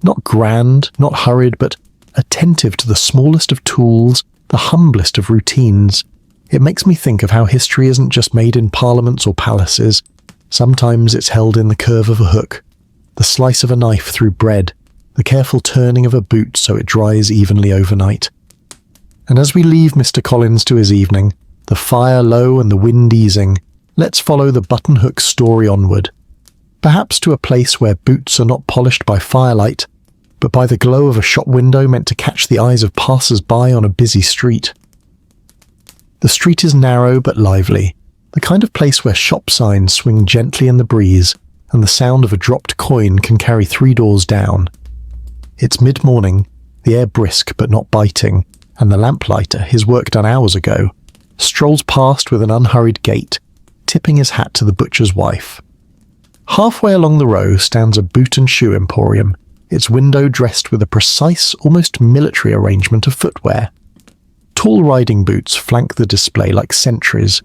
Not grand, not hurried, but attentive to the smallest of tools, the humblest of routines. It makes me think of how history isn't just made in parliaments or palaces. Sometimes it's held in the curve of a hook, the slice of a knife through bread, the careful turning of a boot so it dries evenly overnight. And as we leave Mr. Collins to his evening, the fire low and the wind easing, let's follow the buttonhook story onward. Perhaps to a place where boots are not polished by firelight, but by the glow of a shop window meant to catch the eyes of passers-by on a busy street. The street is narrow but lively, the kind of place where shop signs swing gently in the breeze, and the sound of a dropped coin can carry 3 doors down. It's mid-morning, the air brisk but not biting, and the lamplighter, his work done hours ago, strolls past with an unhurried gait, tipping his hat to the butcher's wife. Halfway along the row stands a boot and shoe emporium, its window dressed with a precise, almost military arrangement of footwear. Tall riding boots flank the display like sentries,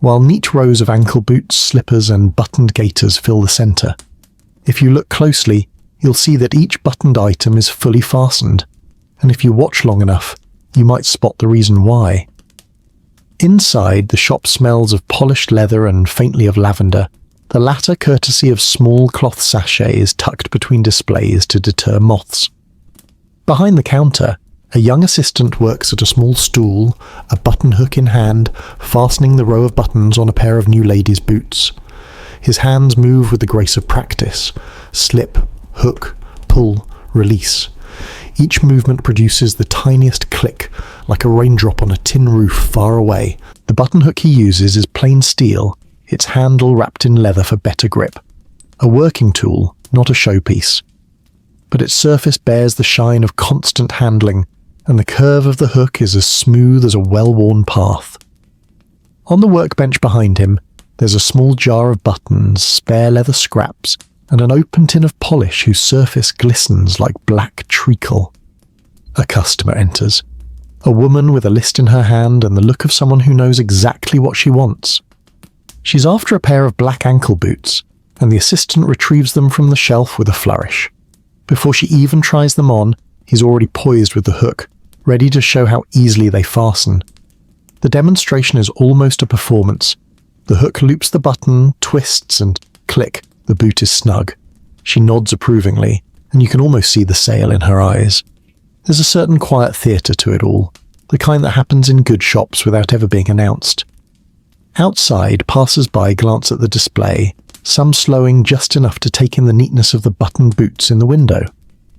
while neat rows of ankle boots, slippers and buttoned gaiters fill the centre. If you look closely, you'll see that each buttoned item is fully fastened, and if you watch long enough, you might spot the reason why. Inside, the shop smells of polished leather and faintly of lavender, the latter courtesy of small cloth sachets tucked between displays to deter moths. Behind the counter, a young assistant works at a small stool, a button hook in hand, fastening the row of buttons on a pair of new ladies' boots. His hands move with the grace of practice. Slip, hook, pull, release. Each movement produces the tiniest click, like a raindrop on a tin roof far away. The button hook he uses is plain steel, its handle wrapped in leather for better grip. A working tool, not a showpiece. But its surface bears the shine of constant handling, and the curve of the hook is as smooth as a well-worn path. On the workbench behind him, there's a small jar of buttons, spare leather scraps, and an open tin of polish whose surface glistens like black treacle. A customer enters. A woman with a list in her hand and the look of someone who knows exactly what she wants. She's after a pair of black ankle boots, and the assistant retrieves them from the shelf with a flourish. Before she even tries them on, he's already poised with the hook, ready to show how easily they fasten. The demonstration is almost a performance. The hook loops the button, twists, and click, the boot is snug. She nods approvingly, and you can almost see the sail in her eyes. There's a certain quiet theatre to it all, the kind that happens in good shops without ever being announced. Outside, passers-by glance at the display, some slowing just enough to take in the neatness of the buttoned boots in the window.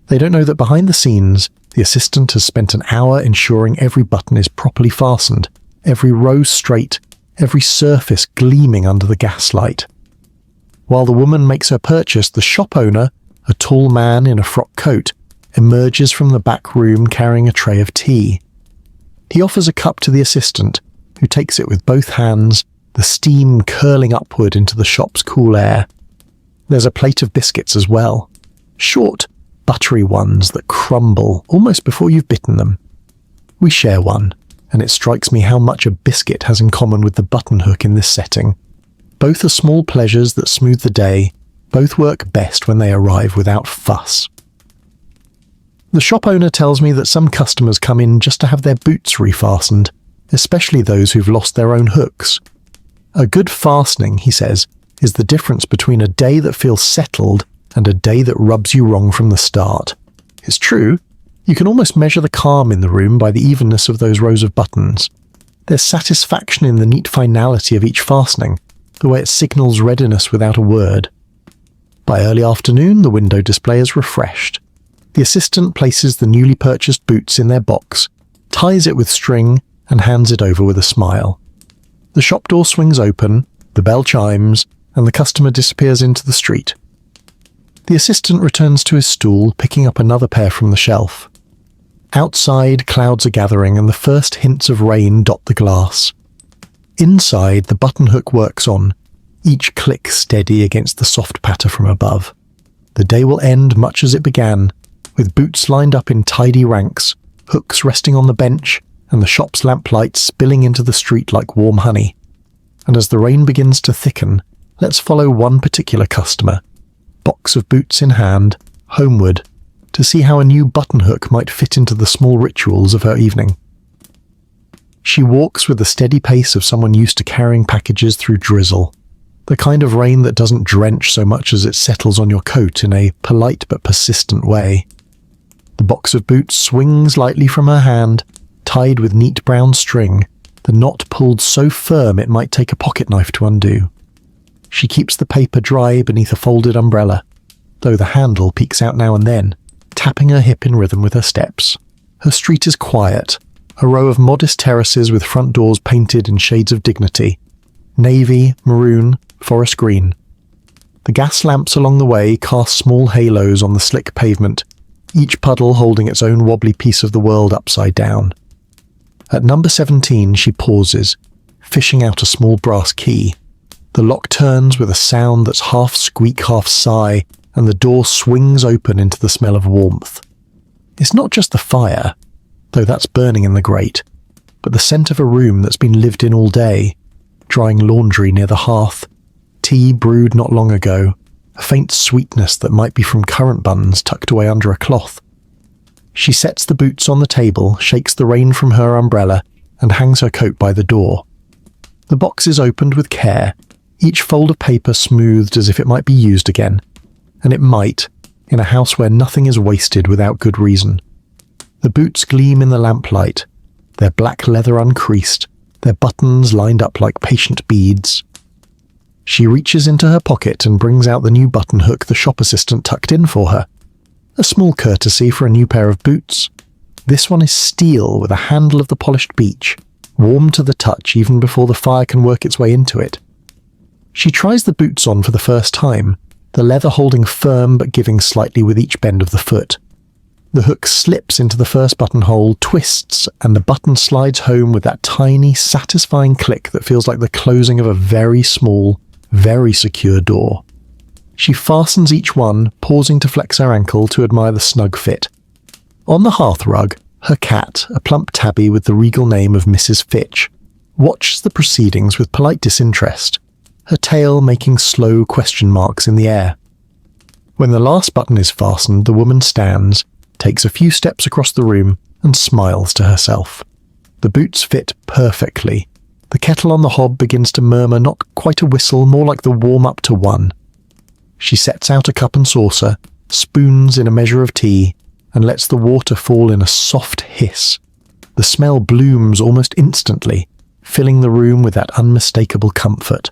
They don't know that behind the scenes, the assistant has spent an hour ensuring every button is properly fastened, every row straight, every surface gleaming under the gaslight. While the woman makes her purchase, the shop owner, a tall man in a frock coat, emerges from the back room carrying a tray of tea. He offers a cup to the assistant, who takes it with both hands, the steam curling upward into the shop's cool air. There's a plate of biscuits as well, short, buttery ones that crumble almost before you've bitten them. We share one, and it strikes me how much a biscuit has in common with the buttonhook in this setting. Both are small pleasures that smooth the day, both work best when they arrive without fuss. The shop owner tells me that some customers come in just to have their boots refastened, especially those who've lost their own hooks. A good fastening, he says, is the difference between a day that feels settled and a day that rubs you wrong from the start. It's true, you can almost measure the calm in the room by the evenness of those rows of buttons. There's satisfaction in the neat finality of each fastening, the way it signals readiness without a word. By early afternoon, the window display is refreshed. The assistant places the newly purchased boots in their box, ties it with string, and hands it over with a smile. The shop door swings open, the bell chimes, and the customer disappears into the street. The assistant returns to his stool, picking up another pair from the shelf. Outside, clouds are gathering, and the first hints of rain dot the glass. Inside, the buttonhook works on, each click steady against the soft patter from above. The day will end much as it began, with boots lined up in tidy ranks, hooks resting on the bench, and the shop's lamplight spilling into the street like warm honey. And as the rain begins to thicken, let's follow one particular customer, box of boots in hand, homeward, to see how a new buttonhook might fit into the small rituals of her evening. She walks with the steady pace of someone used to carrying packages through drizzle, the kind of rain that doesn't drench so much as it settles on your coat in a polite but persistent way. The box of boots swings lightly from her hand, tied with neat brown string, the knot pulled so firm it might take a pocket knife to undo. She keeps the paper dry beneath a folded umbrella, though the handle peeks out now and then, tapping her hip in rhythm with her steps. Her street is quiet, a row of modest terraces with front doors painted in shades of dignity, navy, maroon, forest green. The gas lamps along the way cast small halos on the slick pavement, each puddle holding its own wobbly piece of the world upside down. At number 17 she pauses, fishing out a small brass key. The lock turns with a sound that's half squeak, half sigh, and the door swings open into the smell of warmth. It's not just the fire, though that's burning in the grate, but the scent of a room that's been lived in all day, drying laundry near the hearth, tea brewed not long ago, a faint sweetness that might be from currant buns tucked away under a cloth. She sets the boots on the table, shakes the rain from her umbrella, and hangs her coat by the door. The box is opened with care, each fold of paper smoothed as if it might be used again, and it might, in a house where nothing is wasted without good reason. The boots gleam in the lamplight, their black leather uncreased, their buttons lined up like patient beads. She reaches into her pocket and brings out the new buttonhook the shop assistant tucked in for her. A small courtesy for a new pair of boots. This one is steel with a handle of the polished beech, warm to the touch even before the fire can work its way into it. She tries the boots on for the first time, the leather holding firm but giving slightly with each bend of the foot. The hook slips into the first buttonhole, twists, and the button slides home with that tiny, satisfying click that feels like the closing of a very small, very secure door. She fastens each one, pausing to flex her ankle to admire the snug fit. On the hearth rug, her cat, a plump tabby with the regal name of Mrs. Fitch, watches the proceedings with polite disinterest, her tail making slow question marks in the air. When the last button is fastened, the woman stands, takes a few steps across the room, and smiles to herself. The boots fit perfectly. The kettle on the hob begins to murmur not quite a whistle, more like the warm-up to one. She sets out a cup and saucer, spoons in a measure of tea, and lets the water fall in a soft hiss. The smell blooms almost instantly, filling the room with that unmistakable comfort.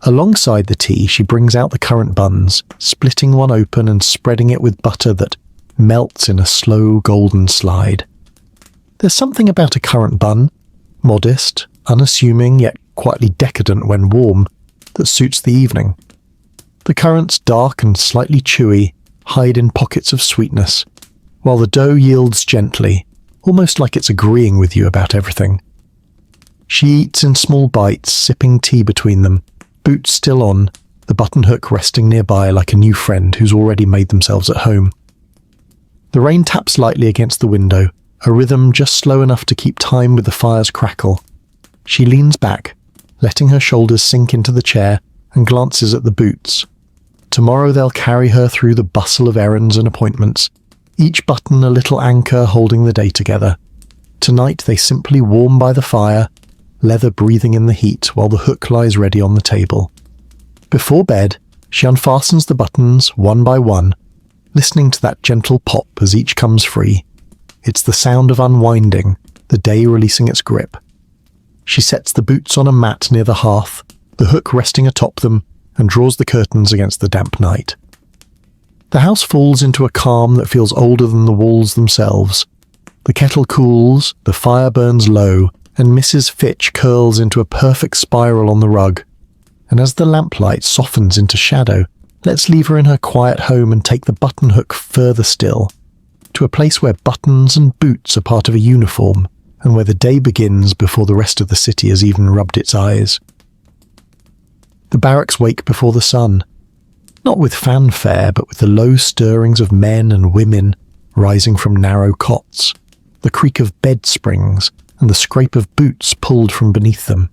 Alongside the tea, she brings out the currant buns, splitting one open and spreading it with butter that melts in a slow golden slide. There's something about a currant bun, modest, unassuming yet quietly decadent when warm, that suits the evening. The currants, dark and slightly chewy, hide in pockets of sweetness, while the dough yields gently, almost like it's agreeing with you about everything. She eats in small bites, sipping tea between them, boots still on, the buttonhook resting nearby like a new friend who's already made themselves at home. The rain taps lightly against the window, a rhythm just slow enough to keep time with the fire's crackle. She leans back, letting her shoulders sink into the chair, and glances at the boots. Tomorrow they'll carry her through the bustle of errands and appointments, each button a little anchor holding the day together. Tonight they simply warm by the fire, leather breathing in the heat while the hook lies ready on the table. Before bed, she unfastens the buttons one by one, listening to that gentle pop as each comes free. It's the sound of unwinding, the day releasing its grip. She sets the boots on a mat near the hearth, the hook resting atop them, and draws the curtains against the damp night. The house falls into a calm that feels older than the walls themselves. The kettle cools, the fire burns low, and Mrs. Fitch curls into a perfect spiral on the rug. And as the lamplight softens into shadow, let's leave her in her quiet home and take the buttonhook further still, to a place where buttons and boots are part of a uniform, and where the day begins before the rest of the city has even rubbed its eyes. The barracks wake before the sun, not with fanfare, but with the low stirrings of men and women rising from narrow cots, the creak of bed springs, and the scrape of boots pulled from beneath them.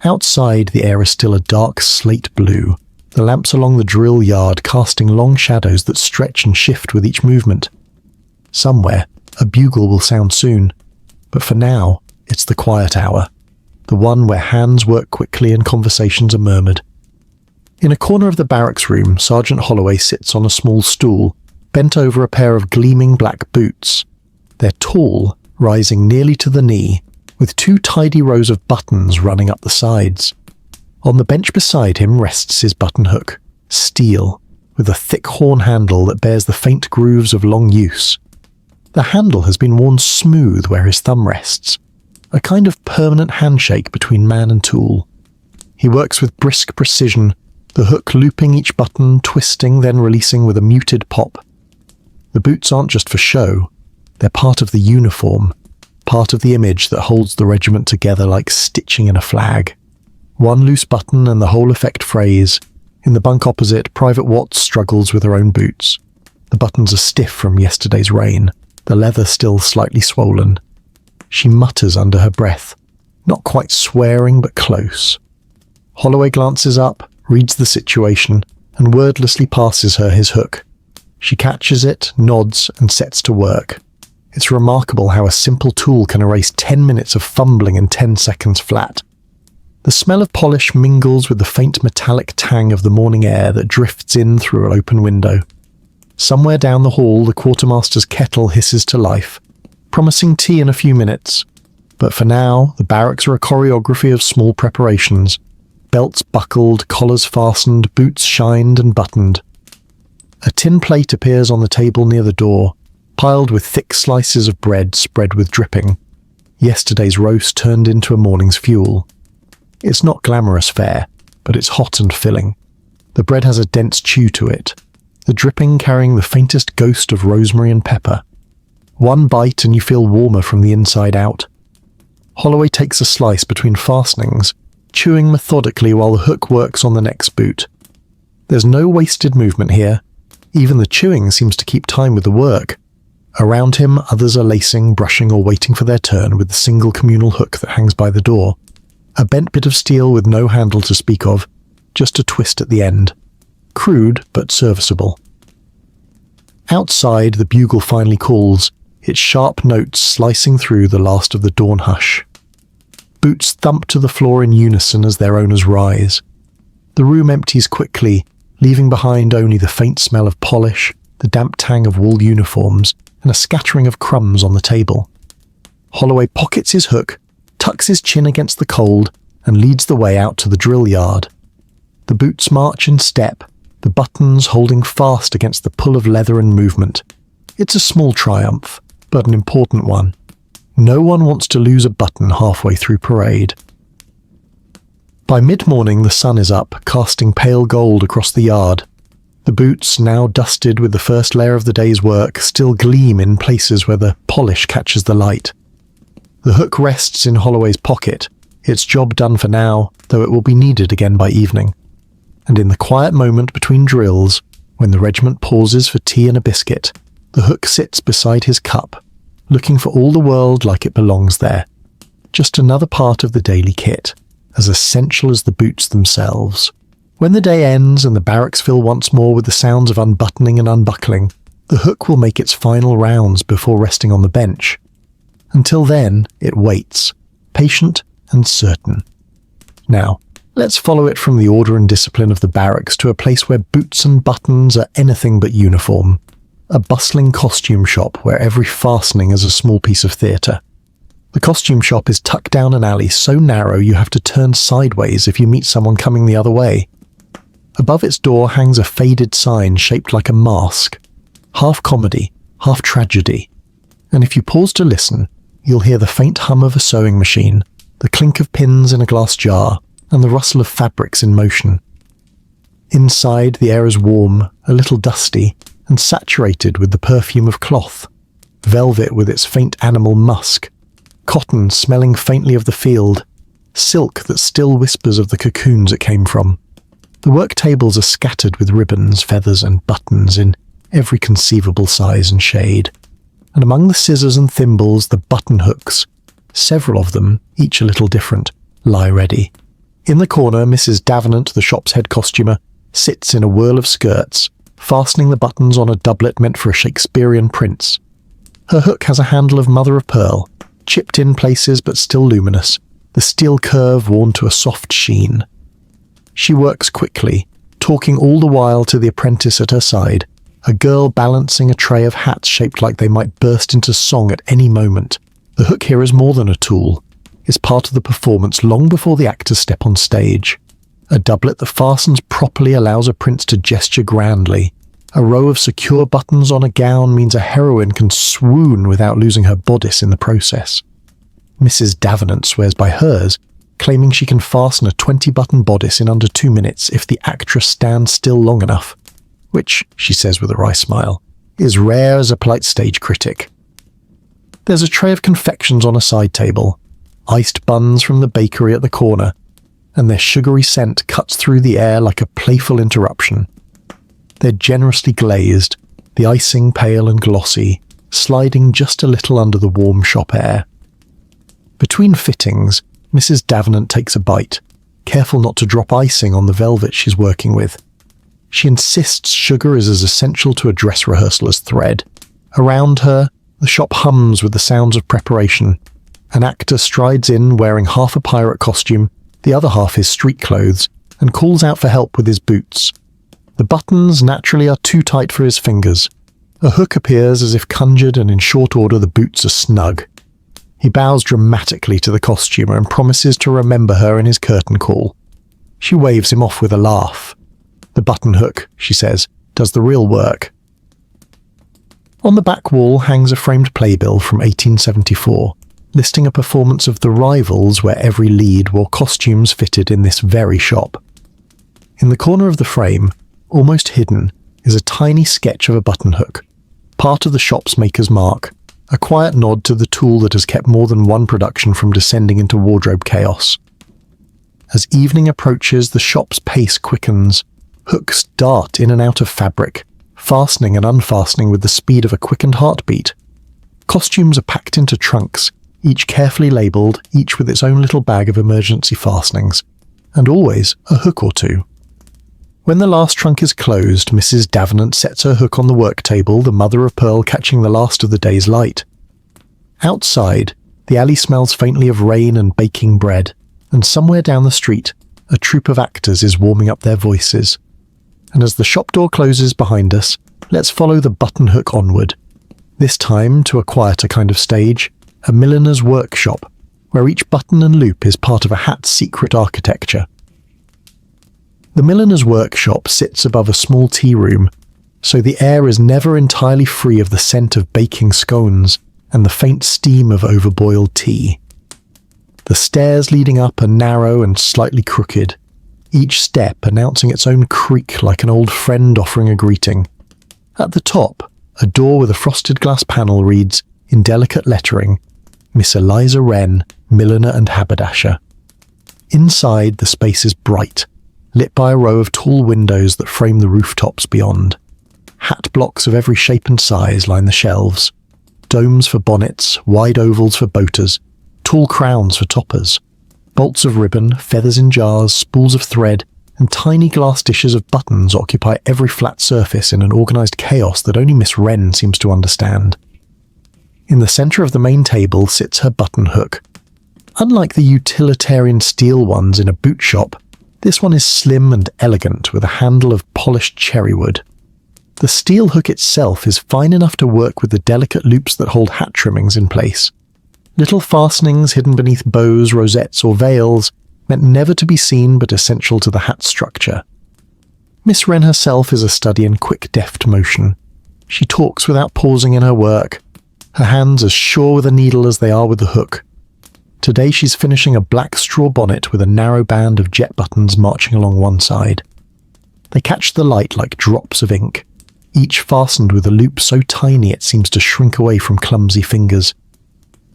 Outside, the air is still a dark slate blue, the lamps along the drill yard casting long shadows that stretch and shift with each movement. Somewhere, a bugle will sound soon, but for now, it's the quiet hour, the one where hands work quickly and conversations are murmured. In a corner of the barracks room, Sergeant Holloway sits on a small stool, bent over a pair of gleaming black boots. They're tall, rising nearly to the knee, with two tidy rows of buttons running up the sides. On the bench beside him rests his buttonhook, steel, with a thick horn handle that bears the faint grooves of long use. The handle has been worn smooth where his thumb rests, a kind of permanent handshake between man and tool. He works with brisk precision, the hook looping each button, twisting, then releasing with a muted pop. The boots aren't just for show, they're part of the uniform, part of the image that holds the regiment together like stitching in a flag. One loose button and the whole effect frays. In the bunk opposite, Private Watts struggles with her own boots. The buttons are stiff from yesterday's rain, the leather still slightly swollen. She mutters under her breath, not quite swearing but close. Holloway glances up, reads the situation, and wordlessly passes her his hook. She catches it, nods, and sets to work. It's remarkable how a simple tool can erase 10 minutes of fumbling in 10 seconds flat. The smell of polish mingles with the faint metallic tang of the morning air that drifts in through an open window. Somewhere down the hall, the quartermaster's kettle hisses to life, promising tea in a few minutes. But for now, the barracks are a choreography of small preparations. Belts buckled, collars fastened, boots shined and buttoned. A tin plate appears on the table near the door, piled with thick slices of bread spread with dripping. Yesterday's roast turned into a morning's fuel. It's not glamorous fare, but it's hot and filling. The bread has a dense chew to it, the dripping carrying the faintest ghost of rosemary and pepper. One bite and you feel warmer from the inside out. Holloway takes a slice between fastenings, chewing methodically while the hook works on the next boot. There's no wasted movement here. Even the chewing seems to keep time with the work. Around him, others are lacing, brushing, or waiting for their turn with the single communal hook that hangs by the door. A bent bit of steel with no handle to speak of, just a twist at the end. crude but serviceable. Outside, the bugle finally calls, its sharp notes slicing through the last of the dawn hush. Boots thump to the floor in unison as their owners rise. The room empties quickly, leaving behind only the faint smell of polish, the damp tang of wool uniforms, and a scattering of crumbs on the table. Holloway pockets his hook, tucks his chin against the cold, and leads the way out to the drill yard. The boots march in step, the buttons holding fast against the pull of leather and movement. It's a small triumph, but an important one. No one wants to lose a button halfway through parade. By mid-morning the sun is up, casting pale gold across the yard. The boots, now dusted with the first layer of the day's work, still gleam in places where the polish catches the light. The hook rests in Holloway's pocket, its job done for now, though it will be needed again by evening. And in the quiet moment between drills, when the regiment pauses for tea and a biscuit, the hook sits beside his cup, looking for all the world like it belongs there. Just another part of the daily kit, as essential as the boots themselves. When the day ends and the barracks fill once more with the sounds of unbuttoning and unbuckling, the hook will make its final rounds before resting on the bench. Until then, it waits, patient and certain. Now, let's follow it from the order and discipline of the barracks to a place where boots and buttons are anything but uniform. A bustling costume shop where every fastening is a small piece of theatre. The costume shop is tucked down an alley so narrow you have to turn sideways if you meet someone coming the other way. Above its door hangs a faded sign shaped like a mask, half comedy, half tragedy. And if you pause to listen, you'll hear the faint hum of a sewing machine, the clink of pins in a glass jar, and the rustle of fabrics in motion. Inside, the air is warm, a little dusty, and saturated with the perfume of cloth, velvet with its faint animal musk, cotton smelling faintly of the field, silk that still whispers of the cocoons it came from. The work tables are scattered with ribbons, feathers, and buttons in every conceivable size and shade. And among the scissors and thimbles, the button hooks, several of them, each a little different, lie ready. In the corner, Mrs. Davenant, the shop's head costumer, sits in a whirl of skirts, fastening the buttons on a doublet meant for a Shakespearean prince. Her hook has a handle of mother of pearl, chipped in places but still luminous, the steel curve worn to a soft sheen. She works quickly, talking all the while to the apprentice at her side, a girl balancing a tray of hats shaped like they might burst into song at any moment. The hook here is more than a tool. It's part of the performance long before the actors step on stage. A doublet that fastens properly allows a prince to gesture grandly. A row of secure buttons on a gown means a heroine can swoon without losing her bodice in the process. Mrs. Davenant swears by hers, claiming she can fasten a 20-button bodice in under 2 minutes if the actress stands still long enough, which, she says with a wry smile, is rare as a polite stage critic. There's a tray of confections on a side table, iced buns from the bakery at the corner, and their sugary scent cuts through the air like a playful interruption. They're generously glazed, the icing pale and glossy, sliding just a little under the warm shop air. Between fittings, Mrs. Davenant takes a bite, careful not to drop icing on the velvet she's working with. She insists sugar is as essential to a dress rehearsal as thread. Around her, the shop hums with the sounds of preparation. An actor strides in wearing half a pirate costume, the other half his street clothes, and calls out for help with his boots. The buttons naturally are too tight for his fingers. A hook appears as if conjured, and in short order the boots are snug. He bows dramatically to the costumer and promises to remember her in his curtain call. She waves him off with a laugh. The button hook, she says, does the real work. On the back wall hangs a framed playbill from 1874, listing a performance of The Rivals where every lead wore costumes fitted in this very shop. In the corner of the frame, almost hidden, is a tiny sketch of a button hook, part of the shop's maker's mark, a quiet nod to the tool that has kept more than one production from descending into wardrobe chaos. As evening approaches, the shop's pace quickens. Hooks dart in and out of fabric, fastening and unfastening with the speed of a quickened heartbeat. Costumes are packed into trunks, each carefully labelled, each with its own little bag of emergency fastenings, and always a hook or two. When the last trunk is closed, Mrs. Davenant sets her hook on the work table, the mother of pearl catching the last of the day's light. Outside, the alley smells faintly of rain and baking bread, and somewhere down the street, a troupe of actors is warming up their voices. And as the shop door closes behind us, let's follow the Buttonhook onward, this time to a quieter kind of stage, a milliner's workshop, where each button and loop is part of a hat's secret architecture. The milliner's workshop sits above a small tea room, so the air is never entirely free of the scent of baking scones and the faint steam of overboiled tea. The stairs leading up are narrow and slightly crooked, each step announcing its own creak like an old friend offering a greeting. At the top, a door with a frosted glass panel reads, in delicate lettering, Miss Eliza Wren, Milliner and Haberdasher. Inside, the space is bright, lit by a row of tall windows that frame the rooftops beyond. Hat blocks of every shape and size line the shelves. Domes for bonnets, wide ovals for boaters, tall crowns for toppers. Bolts of ribbon, feathers in jars, spools of thread, and tiny glass dishes of buttons occupy every flat surface in an organised chaos that only Miss Wren seems to understand. In the centre of the main table sits her button hook. Unlike the utilitarian steel ones in a boot shop, this one is slim and elegant with a handle of polished cherry wood. The steel hook itself is fine enough to work with the delicate loops that hold hat trimmings in place. Little fastenings hidden beneath bows, rosettes or veils, meant never to be seen but essential to the hat structure. Miss Wren herself is a study in quick, deft motion. She talks without pausing in her work, her hands as sure with a needle as they are with the hook. Today she's finishing a black straw bonnet with a narrow band of jet buttons marching along one side. They catch the light like drops of ink, each fastened with a loop so tiny it seems to shrink away from clumsy fingers.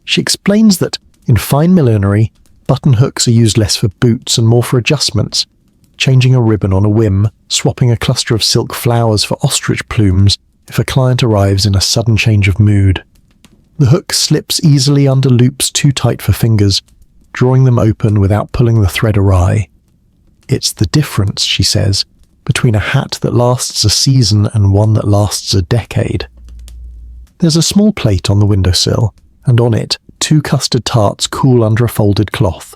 She explains that, in fine millinery, button hooks are used less for boots and more for adjustments, changing a ribbon on a whim, swapping a cluster of silk flowers for ostrich plumes if a client arrives in a sudden change of mood. The hook slips easily under loops too tight for fingers, drawing them open without pulling the thread awry. It's the difference, she says, between a hat that lasts a season and one that lasts a decade. There's a small plate on the windowsill, and on it, 2 custard tarts cool under a folded cloth.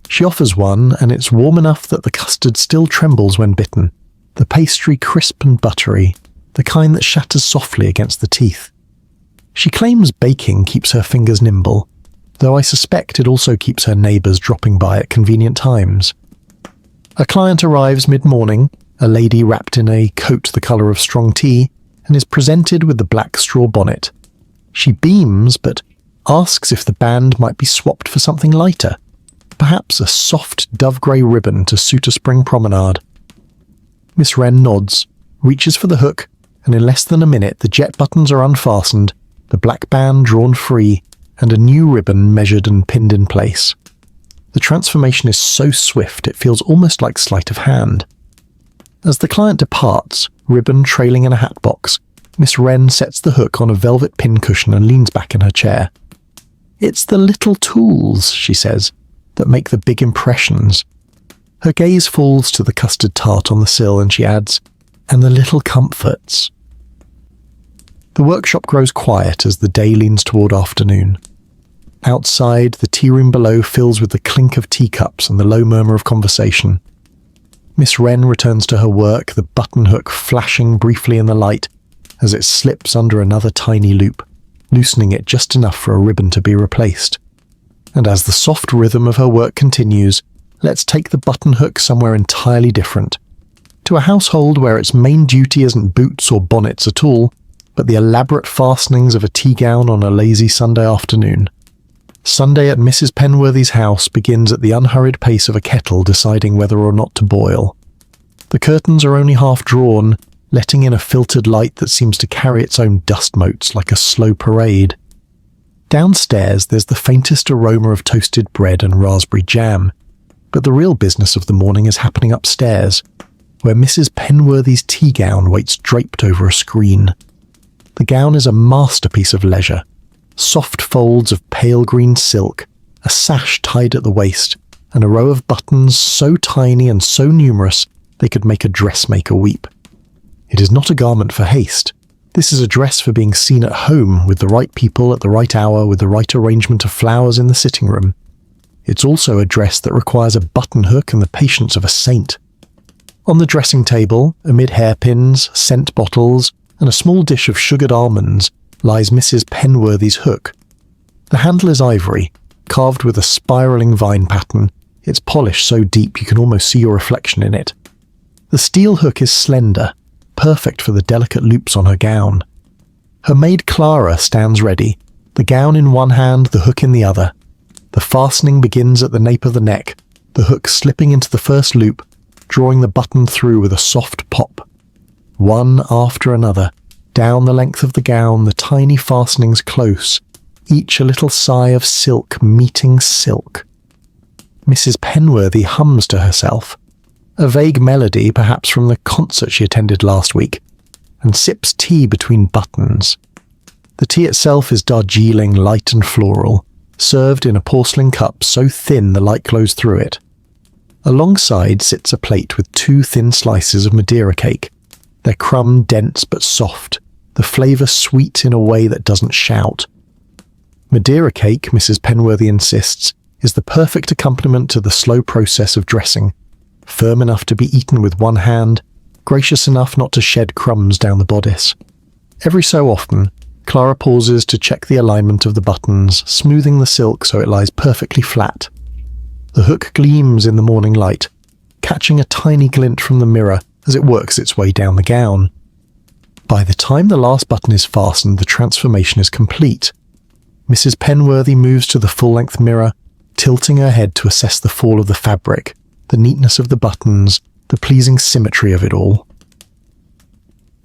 She offers one, and it's warm enough that the custard still trembles when bitten, the pastry crisp and buttery, the kind that shatters softly against the teeth. She claims baking keeps her fingers nimble, though I suspect it also keeps her neighbours dropping by at convenient times. A client arrives mid-morning, a lady wrapped in a coat the colour of strong tea, and is presented with the black straw bonnet. She beams, but asks if the band might be swapped for something lighter, perhaps a soft dove-grey ribbon to suit a spring promenade. Miss Wren nods, reaches for the hook, and in less than a minute the jet buttons are unfastened, the black band drawn free, and a new ribbon measured and pinned in place. The transformation is so swift it feels almost like sleight of hand. As the client departs, ribbon trailing in a hat box, Miss Wren sets the hook on a velvet pincushion and leans back in her chair. It's the little tools, she says, that make the big impressions. Her gaze falls to the custard tart on the sill and she adds, and the little comforts. The workshop grows quiet as the day leans toward afternoon. Outside, the tea room below fills with the clink of teacups and the low murmur of conversation. Miss Wren returns to her work, the button hook flashing briefly in the light as it slips under another tiny loop, loosening it just enough for a ribbon to be replaced. And as the soft rhythm of her work continues, let's take the button hook somewhere entirely different. To a household where its main duty isn't boots or bonnets at all, but the elaborate fastenings of a tea gown on a lazy Sunday afternoon. Sunday at Mrs. Penworthy's house begins at the unhurried pace of a kettle deciding whether or not to boil. The curtains are only half drawn, letting in a filtered light that seems to carry its own dust motes like a slow parade. Downstairs there's the faintest aroma of toasted bread and raspberry jam, but the real business of the morning is happening upstairs, where Mrs. Penworthy's tea gown waits draped over a screen. The gown is a masterpiece of leisure. Soft folds of pale green silk, a sash tied at the waist, and a row of buttons so tiny and so numerous they could make a dressmaker weep. It is not a garment for haste. This is a dress for being seen at home with the right people at the right hour with the right arrangement of flowers in the sitting room. It's also a dress that requires a button hook and the patience of a saint. On the dressing table, amid hairpins, scent bottles, and a small dish of sugared almonds, lies Mrs. Penworthy's hook. The handle is ivory, carved with a spiralling vine pattern, its polish so deep you can almost see your reflection in it. The steel hook is slender, perfect for the delicate loops on her gown. Her maid Clara stands ready, the gown in one hand, the hook in the other. The fastening begins at the nape of the neck, the hook slipping into the first loop, drawing the button through with a soft pop. One after another, down the length of the gown, the tiny fastenings close, each a little sigh of silk meeting silk. Mrs. Penworthy hums to herself, a vague melody perhaps from the concert she attended last week, and sips tea between buttons. The tea itself is Darjeeling, light and floral, served in a porcelain cup so thin the light glows through it. Alongside sits a plate with 2 thin slices of Madeira cake, their crumb dense but soft, the flavour sweet in a way that doesn't shout. Madeira cake, Mrs. Penworthy insists, is the perfect accompaniment to the slow process of dressing, firm enough to be eaten with one hand, gracious enough not to shed crumbs down the bodice. Every so often, Clara pauses to check the alignment of the buttons, smoothing the silk so it lies perfectly flat. The hook gleams in the morning light, catching a tiny glint from the mirror as it works its way down the gown. By the time the last button is fastened, the transformation is complete. Mrs. Penworthy moves to the full-length mirror, tilting her head to assess the fall of the fabric, the neatness of the buttons, the pleasing symmetry of it all.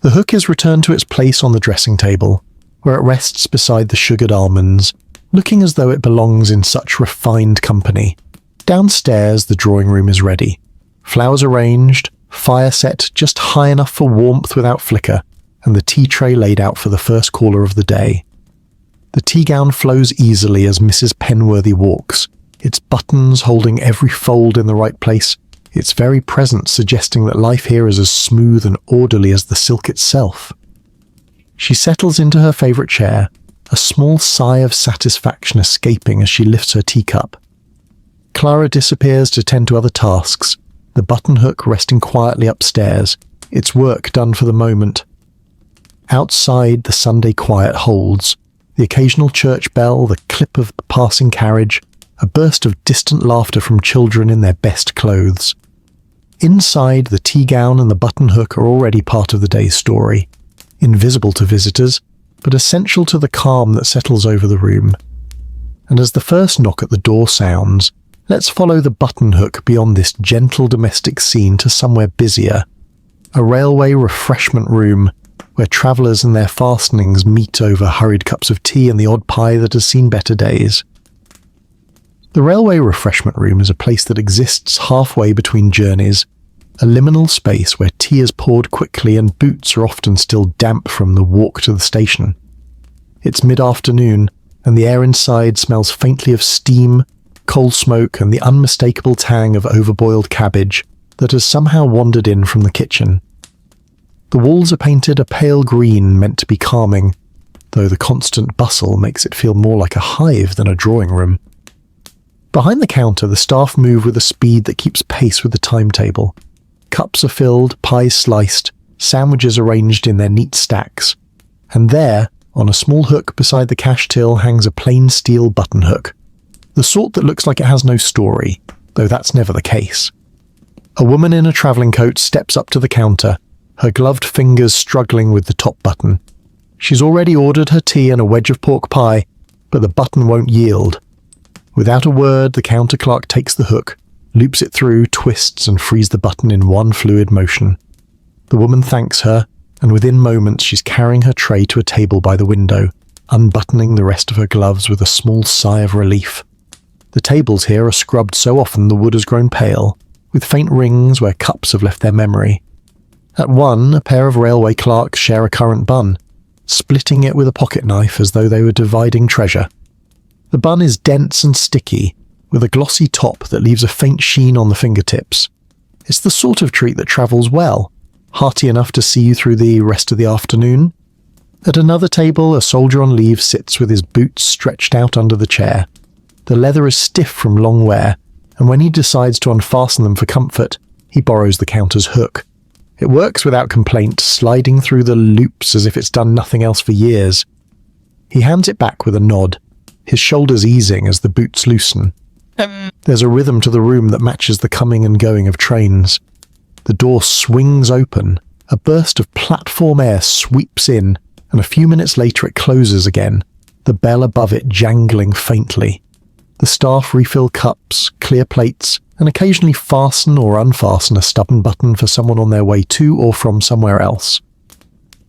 The hook is returned to its place on the dressing table, where it rests beside the sugared almonds, looking as though it belongs in such refined company. Downstairs, the drawing room is ready. Flowers arranged, fire set just high enough for warmth without flicker, and the tea tray laid out for the first caller of the day. The tea gown flows easily as Mrs. Penworthy walks, its buttons holding every fold in the right place, its very presence suggesting that life here is as smooth and orderly as the silk itself. She settles into her favourite chair, a small sigh of satisfaction escaping as she lifts her teacup. Clara disappears to tend to other tasks, the button hook resting quietly upstairs, its work done for the moment. Outside, the Sunday quiet holds, the occasional church bell, the clip of a passing carriage, a burst of distant laughter from children in their best clothes. Inside, the tea gown and the button hook are already part of the day's story, invisible to visitors, but essential to the calm that settles over the room. And as the first knock at the door sounds, let's follow the button hook beyond this gentle domestic scene to somewhere busier, a railway refreshment room where travellers and their fastenings meet over hurried cups of tea and the odd pie that has seen better days. The railway refreshment room is a place that exists halfway between journeys, a liminal space where tea is poured quickly and boots are often still damp from the walk to the station. It's mid-afternoon, and the air inside smells faintly of steam, coal smoke, and the unmistakable tang of overboiled cabbage that has somehow wandered in from the kitchen. The walls are painted a pale green meant to be calming, though the constant bustle makes it feel more like a hive than a drawing room. Behind the counter, the staff move with a speed that keeps pace with the timetable. Cups are filled, pies sliced, sandwiches arranged in their neat stacks. And there, on a small hook beside the cash till, hangs a plain steel button hook. The sort that looks like it has no story, though that's never the case. A woman in a travelling coat steps up to the counter, her gloved fingers struggling with the top button. She's already ordered her tea and a wedge of pork pie, but the button won't yield. Without a word, the counter clerk takes the hook, loops it through, twists and frees the button in one fluid motion. The woman thanks her, and within moments she's carrying her tray to a table by the window, unbuttoning the rest of her gloves with a small sigh of relief. The tables here are scrubbed so often the wood has grown pale, with faint rings where cups have left their memory. At one, a pair of railway clerks share a currant bun, splitting it with a pocket knife as though they were dividing treasure. The bun is dense and sticky, with a glossy top that leaves a faint sheen on the fingertips. It's the sort of treat that travels well, hearty enough to see you through the rest of the afternoon. At another table, a soldier on leave sits with his boots stretched out under the chair. The leather is stiff from long wear, and when he decides to unfasten them for comfort, he borrows the counter's hook. It works without complaint, sliding through the loops as if it's done nothing else for years. He hands it back with a nod, his shoulders easing as the boots loosen. There's a rhythm to the room that matches the coming and going of trains. The door swings open, a burst of platform air sweeps in, and a few minutes later it closes again, the bell above it jangling faintly. The staff refill cups, clear plates, and occasionally fasten or unfasten a stubborn button for someone on their way to or from somewhere else.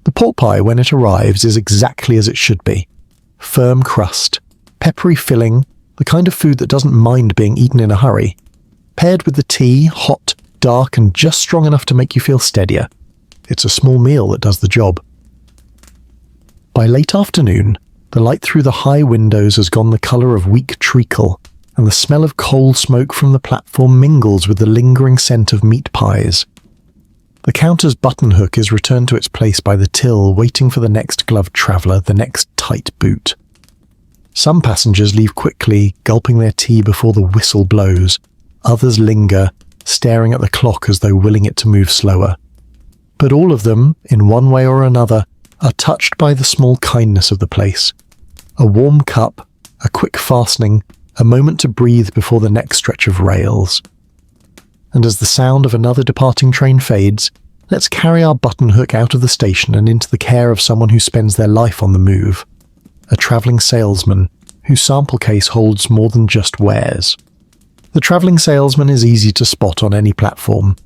The pork pie, when it arrives, is exactly as it should be. Firm crust, peppery filling, the kind of food that doesn't mind being eaten in a hurry. Paired with the tea, hot, dark, and just strong enough to make you feel steadier. It's a small meal that does the job. By late afternoon, the light through the high windows has gone the colour of weak treacle, and the smell of coal smoke from the platform mingles with the lingering scent of meat pies. The counter's buttonhook is returned to its place by the till, waiting for the next gloved traveller, the next tight boot. Some passengers leave quickly, gulping their tea before the whistle blows. Others linger, staring at the clock as though willing it to move slower. But all of them, in one way or another, are touched by the small kindness of the place. A warm cup, a quick fastening, a moment to breathe before the next stretch of rails. And as the sound of another departing train fades, let's carry our buttonhook out of the station and into the care of someone who spends their life on the move. A travelling salesman, whose sample case holds more than just wares. The travelling salesman is easy to spot on any platform.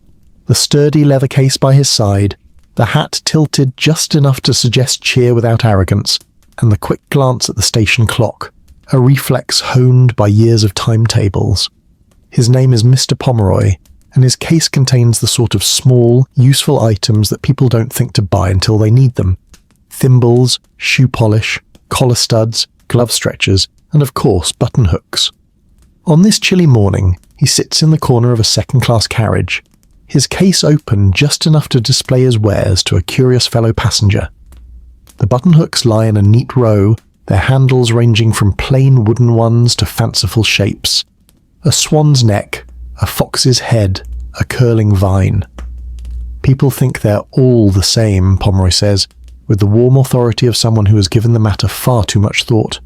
The sturdy leather case by his side, the hat tilted just enough to suggest cheer without arrogance, and the quick glance at the station clock, a reflex honed by years of timetables. His name is Mr. Pomeroy, and his case contains the sort of small, useful items that people don't think to buy until they need them. Thimbles, shoe polish, collar studs, glove stretchers, and of course buttonhooks. On this chilly morning, he sits in the corner of a second-class carriage, his case open just enough to display his wares to a curious fellow passenger. The buttonhooks lie in a neat row, their handles ranging from plain wooden ones to fanciful shapes. A swan's neck, a fox's head, a curling vine. People think they're all the same, Pomeroy says, with the warm authority of someone who has given the matter far too much thought.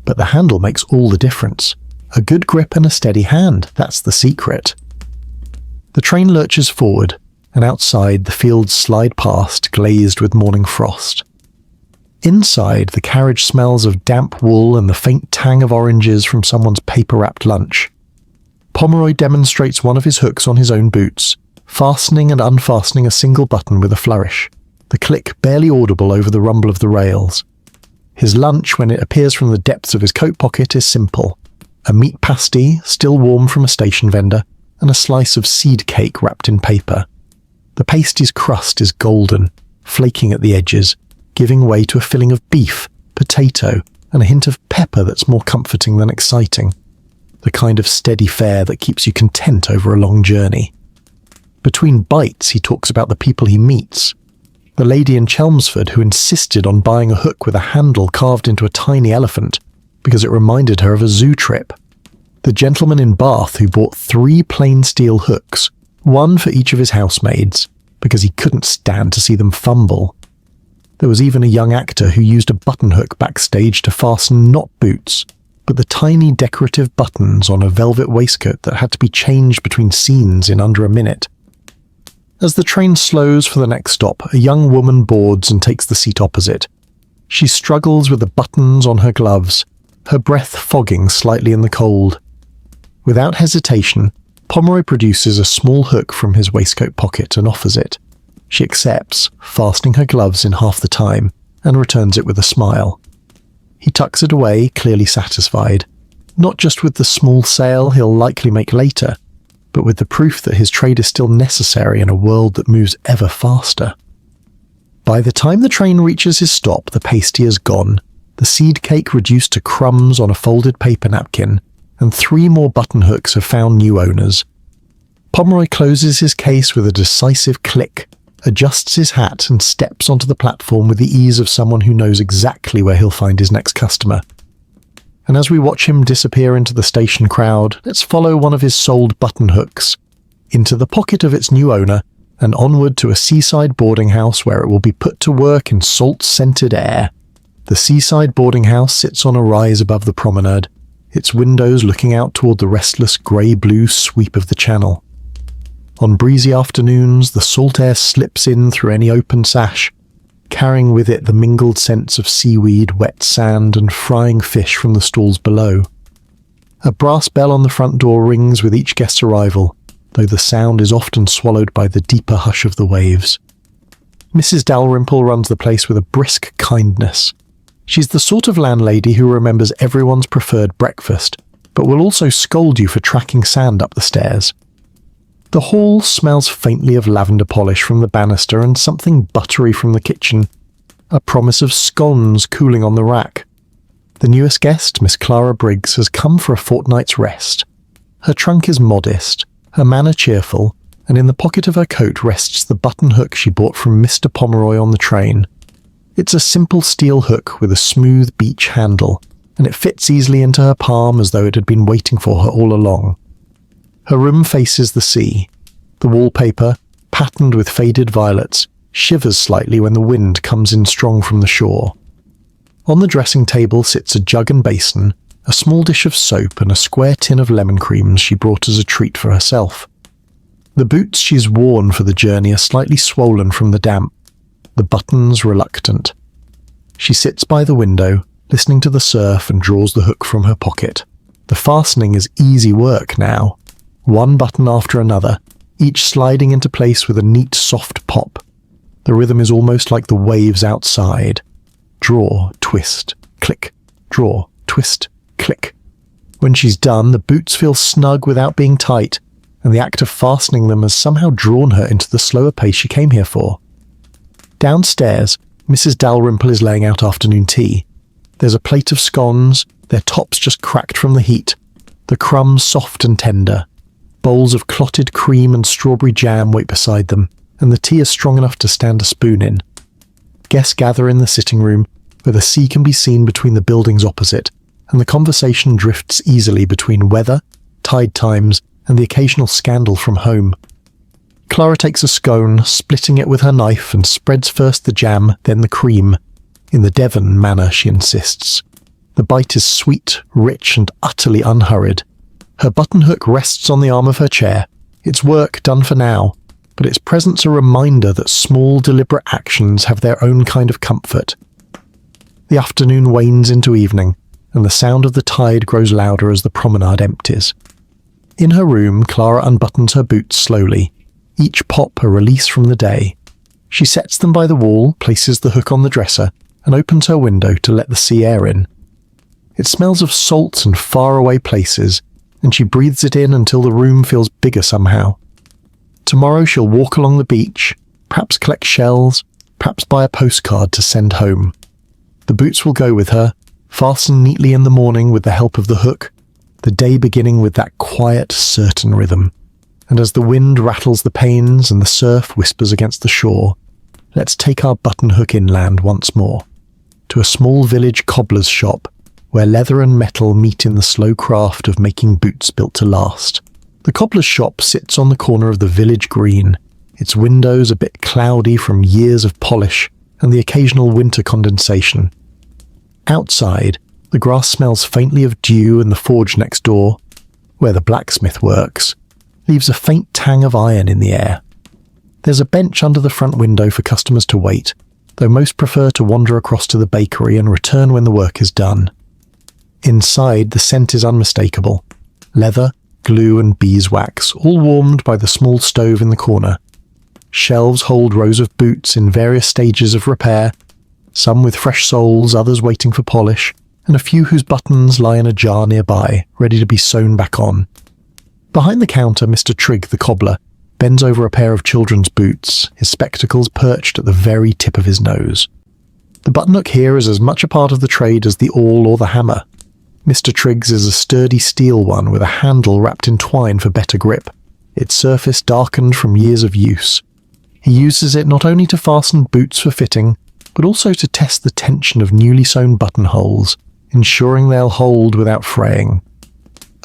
But the handle makes all the difference. A good grip and a steady hand, that's the secret. The train lurches forward, and outside the fields slide past, glazed with morning frost. Inside, the carriage smells of damp wool and the faint tang of oranges from someone's paper-wrapped lunch. Pomeroy demonstrates one of his hooks on his own boots, fastening and unfastening a single button with a flourish, the click barely audible over the rumble of the rails. His lunch, when it appears from the depths of his coat pocket, is simple. A meat pasty, still warm from a station vendor, and a slice of seed cake wrapped in paper. The pastry's crust is golden, flaking at the edges, giving way to a filling of beef, potato, and a hint of pepper that's more comforting than exciting. The kind of steady fare that keeps you content over a long journey. Between bites, he talks about the people he meets. The lady in Chelmsford who insisted on buying a hook with a handle carved into a tiny elephant because it reminded her of a zoo trip. The gentleman in Bath who bought 3 plain steel hooks, one for each of his housemaids, because he couldn't stand to see them fumble. There was even a young actor who used a button hook backstage to fasten not boots, but the tiny decorative buttons on a velvet waistcoat that had to be changed between scenes in under a minute. As the train slows for the next stop, a young woman boards and takes the seat opposite. She struggles with the buttons on her gloves, her breath fogging slightly in the cold. Without hesitation, Pomeroy produces a small hook from his waistcoat pocket and offers it. She accepts, fastening her gloves in half the time, and returns it with a smile. He tucks it away, clearly satisfied, not just with the small sale he'll likely make later, but with the proof that his trade is still necessary in a world that moves ever faster. By the time the train reaches his stop, the pasty is gone, the seed cake reduced to crumbs on a folded paper napkin, and 3 more button hooks have found new owners. Pomeroy closes his case with a decisive click, adjusts his hat and steps onto the platform with the ease of someone who knows exactly where he'll find his next customer. And as we watch him disappear into the station crowd, let's follow one of his sold buttonhooks into the pocket of its new owner and onward to a seaside boarding house where it will be put to work in salt-scented air. The seaside boarding house sits on a rise above the promenade, its windows looking out toward the restless grey-blue sweep of the channel. On breezy afternoons, the salt air slips in through any open sash, carrying with it the mingled scents of seaweed, wet sand, and frying fish from the stalls below. A brass bell on the front door rings with each guest's arrival, though the sound is often swallowed by the deeper hush of the waves. Mrs. Dalrymple runs the place with a brisk kindness. She's the sort of landlady who remembers everyone's preferred breakfast, but will also scold you for tracking sand up the stairs. The hall smells faintly of lavender polish from the banister and something buttery from the kitchen, a promise of scones cooling on the rack. The newest guest, Miss Clara Briggs, has come for a fortnight's rest. Her trunk is modest, her manner cheerful, and in the pocket of her coat rests the button hook she bought from Mr. Pomeroy on the train. It's a simple steel hook with a smooth beech handle, and it fits easily into her palm as though it had been waiting for her all along. Her room faces the sea. The wallpaper, patterned with faded violets, shivers slightly when the wind comes in strong from the shore. On the dressing table sits a jug and basin, a small dish of soap and a square tin of lemon creams she brought as a treat for herself. The boots she's worn for the journey are slightly swollen from the damp, the buttons reluctant. She sits by the window, listening to the surf, and draws the hook from her pocket. The fastening is easy work now. One button after another, each sliding into place with a neat, soft pop. The rhythm is almost like the waves outside. Draw, twist, click, draw, twist, click. When she's done, the boots feel snug without being tight, and the act of fastening them has somehow drawn her into the slower pace she came here for. Downstairs, Mrs. Dalrymple is laying out afternoon tea. There's a plate of scones, their tops just cracked from the heat, the crumbs soft and tender. Bowls of clotted cream and strawberry jam wait beside them, and the tea is strong enough to stand a spoon in. Guests gather in the sitting room, where the sea can be seen between the buildings opposite, and the conversation drifts easily between weather, tide times, and the occasional scandal from home. Clara takes a scone, splitting it with her knife, and spreads first the jam, then the cream, in the Devon manner, she insists. The bite is sweet, rich, and utterly unhurried. Her buttonhook rests on the arm of her chair, its work done for now, but its presence a reminder that small, deliberate actions have their own kind of comfort. The afternoon wanes into evening, and the sound of the tide grows louder as the promenade empties. In her room, Clara unbuttons her boots slowly, each pop a release from the day. She sets them by the wall, places the hook on the dresser, and opens her window to let the sea air in. It smells of salt and faraway places, and she breathes it in until the room feels bigger somehow. Tomorrow she'll walk along the beach, perhaps collect shells, perhaps buy a postcard to send home. The boots will go with her, fastened neatly in the morning with the help of the hook, the day beginning with that quiet, certain rhythm. And as the wind rattles the panes and the surf whispers against the shore, let's take our buttonhook inland once more, to a small village cobbler's shop, where leather and metal meet in the slow craft of making boots built to last. The cobbler's shop sits on the corner of the village green, its windows a bit cloudy from years of polish and the occasional winter condensation. Outside, the grass smells faintly of dew, and the forge next door, where the blacksmith works, leaves a faint tang of iron in the air. There's a bench under the front window for customers to wait, though most prefer to wander across to the bakery and return when the work is done. Inside, the scent is unmistakable. Leather, glue and beeswax, all warmed by the small stove in the corner. Shelves hold rows of boots in various stages of repair, some with fresh soles, others waiting for polish, and a few whose buttons lie in a jar nearby, ready to be sewn back on. Behind the counter, Mr. Trigg, the cobbler, bends over a pair of children's boots, his spectacles perched at the very tip of his nose. The buttonhook here is as much a part of the trade as the awl or the hammer. Mr. Trigg's is a sturdy steel one with a handle wrapped in twine for better grip. its surface darkened from years of use. He uses it not only to fasten boots for fitting, but also to test the tension of newly sewn buttonholes, ensuring they'll hold without fraying.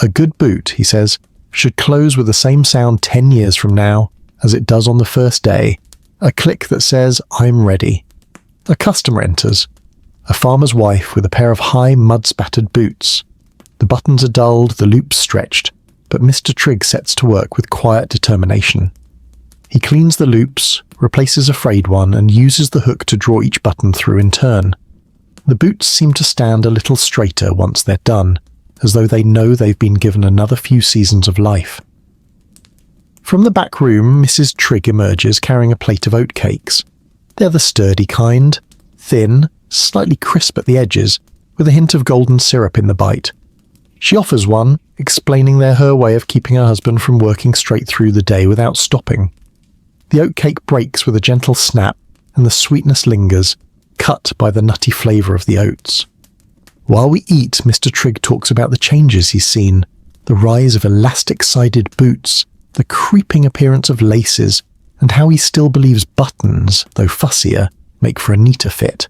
A good boot, he says, should close with the same sound 10 years from now as it does on the first day, a click that says, "I'm ready." A customer enters, a farmer's wife with a pair of high mud-spattered boots. The buttons are dulled, the loops stretched, but Mr. Trigg sets to work with quiet determination. He cleans the loops, replaces a frayed one, and uses the hook to draw each button through in turn. The boots seem to stand a little straighter once they're done, as though they know they've been given another few seasons of life. From the back room, Mrs. Trigg emerges carrying a plate of oatcakes. They're the sturdy kind, thin, slightly crisp at the edges, with a hint of golden syrup in the bite. She offers one, explaining they're her way of keeping her husband from working straight through the day without stopping. The oatcake breaks with a gentle snap, and the sweetness lingers, cut by the nutty flavour of the oats. While we eat, Mr. Trigg talks about the changes he's seen, the rise of elastic-sided boots, the creeping appearance of laces, and how he still believes buttons, though fussier, make for a neater fit.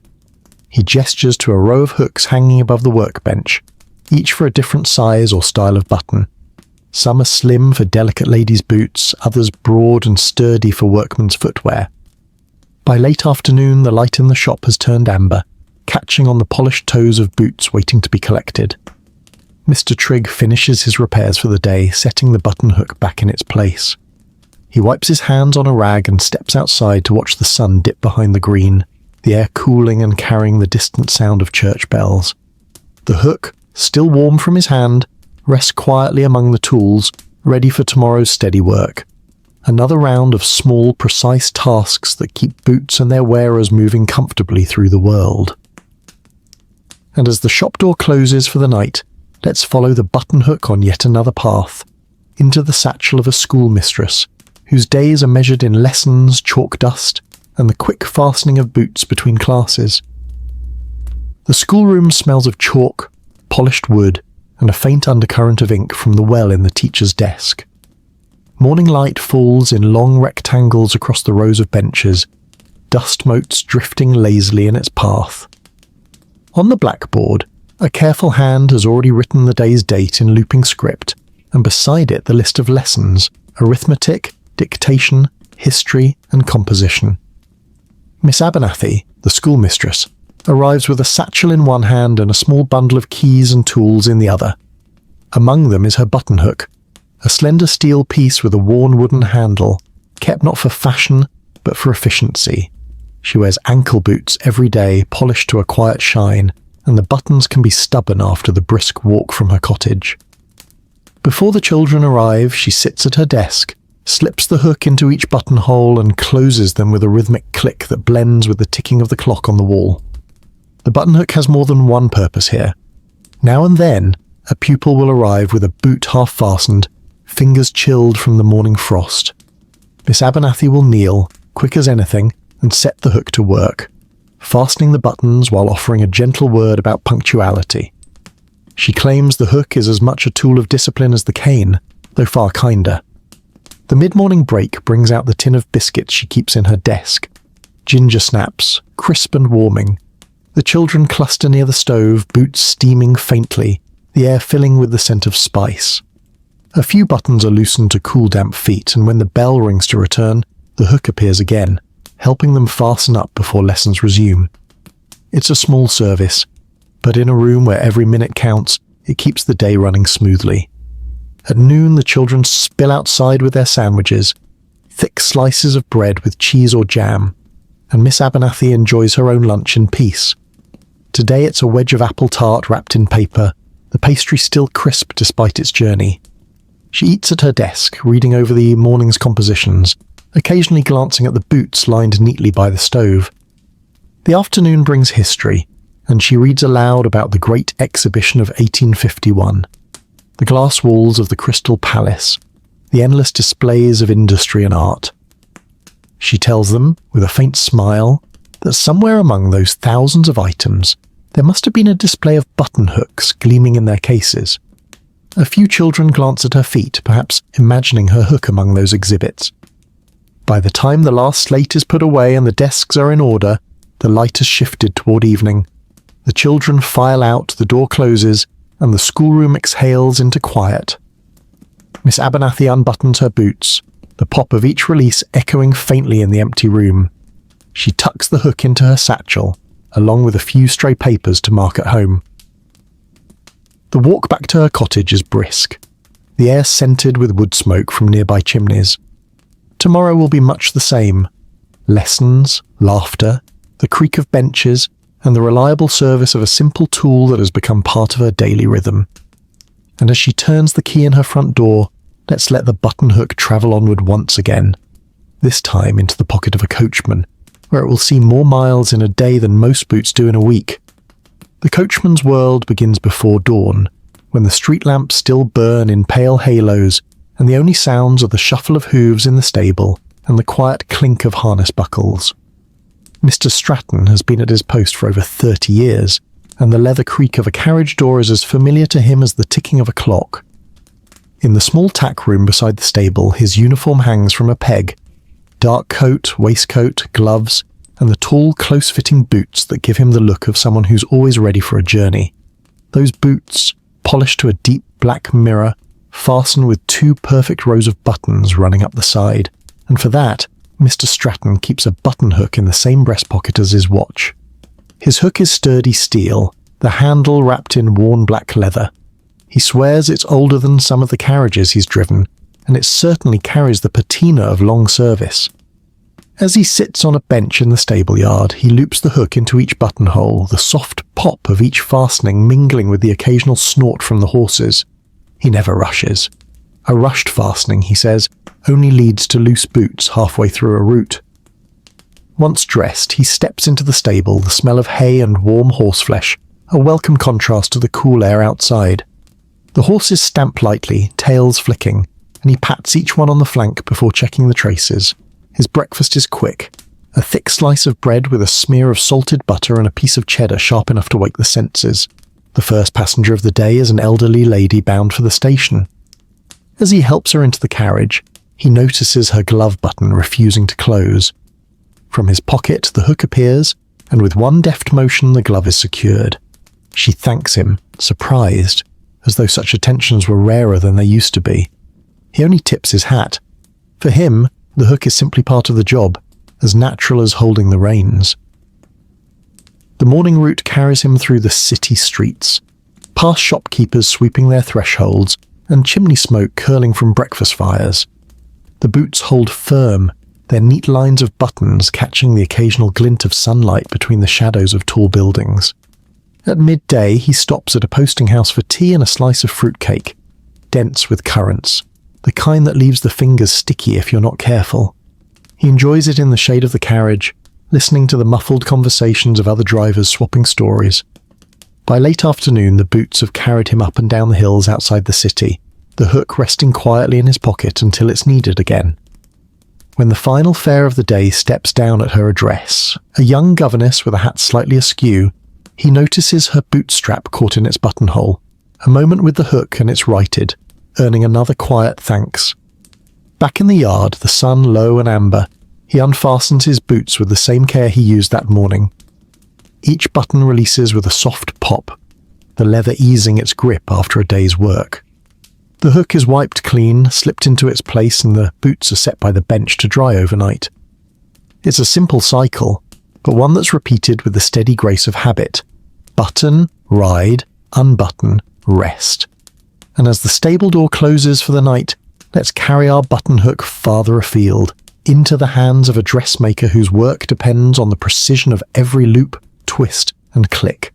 He gestures to a row of hooks hanging above the workbench, each for a different size or style of button. Some are slim for delicate ladies' boots, others broad and sturdy for workmen's footwear. By late afternoon, the light in the shop has turned amber, catching on the polished toes of boots waiting to be collected. Mr. Trigg finishes his repairs for the day, setting the button hook back in its place. He wipes his hands on a rag and steps outside to watch the sun dip behind the green, the air cooling and carrying the distant sound of church bells. The hook, still warm from his hand, rests quietly among the tools, ready for tomorrow's steady work. Another round of small, precise tasks that keep boots and their wearers moving comfortably through the world. And as the shop door closes for the night, let's follow the button hook on yet another path, into the satchel of a schoolmistress, whose days are measured in lessons, chalk dust, and the quick fastening of boots between classes. The schoolroom smells of chalk, polished wood, and a faint undercurrent of ink from the well in the teacher's desk. Morning light falls in long rectangles across the rows of benches, dust motes drifting lazily in its path. On the blackboard, a careful hand has already written the day's date in looping script, and beside it the list of lessons, arithmetic, dictation, history, and composition. Miss Abernathy, the schoolmistress, arrives with a satchel in one hand and a small bundle of keys and tools in the other. Among them is her button hook, a slender steel piece with a worn wooden handle, kept not for fashion, but for efficiency. She wears ankle boots every day, polished to a quiet shine, and the buttons can be stubborn after the brisk walk from her cottage. Before the children arrive, she sits at her desk, slips the hook into each buttonhole and closes them with a rhythmic click that blends with the ticking of the clock on the wall. The button hook has more than one purpose here. Now and then, a pupil will arrive with a boot half-fastened, fingers chilled from the morning frost. Miss Abernathy will kneel, quick as anything, and set the hook to work, fastening the buttons while offering a gentle word about punctuality. She claims the hook is as much a tool of discipline as the cane, though far kinder. The mid-morning break brings out the tin of biscuits she keeps in her desk. Ginger snaps, crisp and warming. The children cluster near the stove, boots steaming faintly, the air filling with the scent of spice. A few buttons are loosened to cool damp feet, and when the bell rings to return, the hook appears again, helping them fasten up before lessons resume. It's a small service, but in a room where every minute counts, it keeps the day running smoothly. At noon, the children spill outside with their sandwiches, thick slices of bread with cheese or jam, and Miss Abernathy enjoys her own lunch in peace. Today it's a wedge of apple tart wrapped in paper, the pastry still crisp despite its journey. She eats at her desk, reading over the morning's compositions, occasionally glancing at the boots lined neatly by the stove. The afternoon brings history, and she reads aloud about the Great Exhibition of 1851, the glass walls of the Crystal Palace, the endless displays of industry and art. She tells them, with a faint smile, that somewhere among those thousands of items there must have been a display of button hooks gleaming in their cases. A few children glance at her feet, perhaps imagining her hook among those exhibits. By the time the last slate is put away and the desks are in order, the light has shifted toward evening. The children file out, the door closes, and the schoolroom exhales into quiet. Miss Abernathy unbuttons her boots, the pop of each release echoing faintly in the empty room. She tucks the hook into her satchel, along with a few stray papers to mark at home. The walk back to her cottage is brisk, the air scented with wood smoke from nearby chimneys. Tomorrow will be much the same. Lessons, laughter, the creak of benches, and the reliable service of a simple tool that has become part of her daily rhythm. And as she turns the key in her front door, let's let the buttonhook travel onward once again, this time into the pocket of a coachman, where it will see more miles in a day than most boots do in a week. The coachman's world begins before dawn, when the street lamps still burn in pale halos, and the only sounds are the shuffle of hooves in the stable and the quiet clink of harness buckles. Mr. Stratton has been at his post for over 30 years, and the leather creak of a carriage door is as familiar to him as the ticking of a clock. In the small tack room beside the stable, his uniform hangs from a peg. Dark coat, waistcoat, gloves, and the tall, close-fitting boots that give him the look of someone who's always ready for a journey. Those boots, polished to a deep black mirror, fasten with 2 perfect rows of buttons running up the side, and for that, Mr. Stratton keeps a buttonhook in the same breast pocket as his watch. His hook is sturdy steel, the handle wrapped in worn black leather. He swears it's older than some of the carriages he's driven, and it certainly carries the patina of long service. As he sits on a bench in the stable yard, he loops the hook into each buttonhole, the soft pop of each fastening mingling with the occasional snort from the horses. He never rushes. A rushed fastening, he says, only leads to loose boots halfway through a route. Once dressed, he steps into the stable, the smell of hay and warm horseflesh, a welcome contrast to the cool air outside. The horses stamp lightly, tails flicking, and he pats each one on the flank before checking the traces. His breakfast is quick, a thick slice of bread with a smear of salted butter and a piece of cheddar sharp enough to wake the senses. The first passenger of the day is an elderly lady bound for the station. As he helps her into the carriage, he notices her glove button refusing to close. From his pocket, the hook appears, and with one deft motion the glove is secured. She thanks him, surprised, as though such attentions were rarer than they used to be. He only tips his hat. For him, the hook is simply part of the job, as natural as holding the reins. The morning route carries him through the city streets, past shopkeepers sweeping their thresholds, and chimney smoke curling from breakfast fires. The boots hold firm, their neat lines of buttons catching the occasional glint of sunlight between the shadows of tall buildings. At midday, he stops at a posting house for tea and a slice of fruitcake, dense with currants, the kind that leaves the fingers sticky if you're not careful. He enjoys it in the shade of the carriage, listening to the muffled conversations of other drivers swapping stories. By late afternoon, the boots have carried him up and down the hills outside the city, the hook resting quietly in his pocket until it's needed again. When the final fare of the day steps down at her address, a young governess with a hat slightly askew, he notices her boot strap caught in its buttonhole. A moment with the hook and it's righted, earning another quiet thanks. Back in the yard, the sun low and amber, he unfastens his boots with the same care he used that morning. Each button releases with a soft pop, the leather easing its grip after a day's work. The hook is wiped clean, slipped into its place, and the boots are set by the bench to dry overnight. It's a simple cycle, but one that's repeated with the steady grace of habit. Button, ride, unbutton, rest. And as the stable door closes for the night, let's carry our buttonhook farther afield, into the hands of a dressmaker whose work depends on the precision of every loop, twist, and click.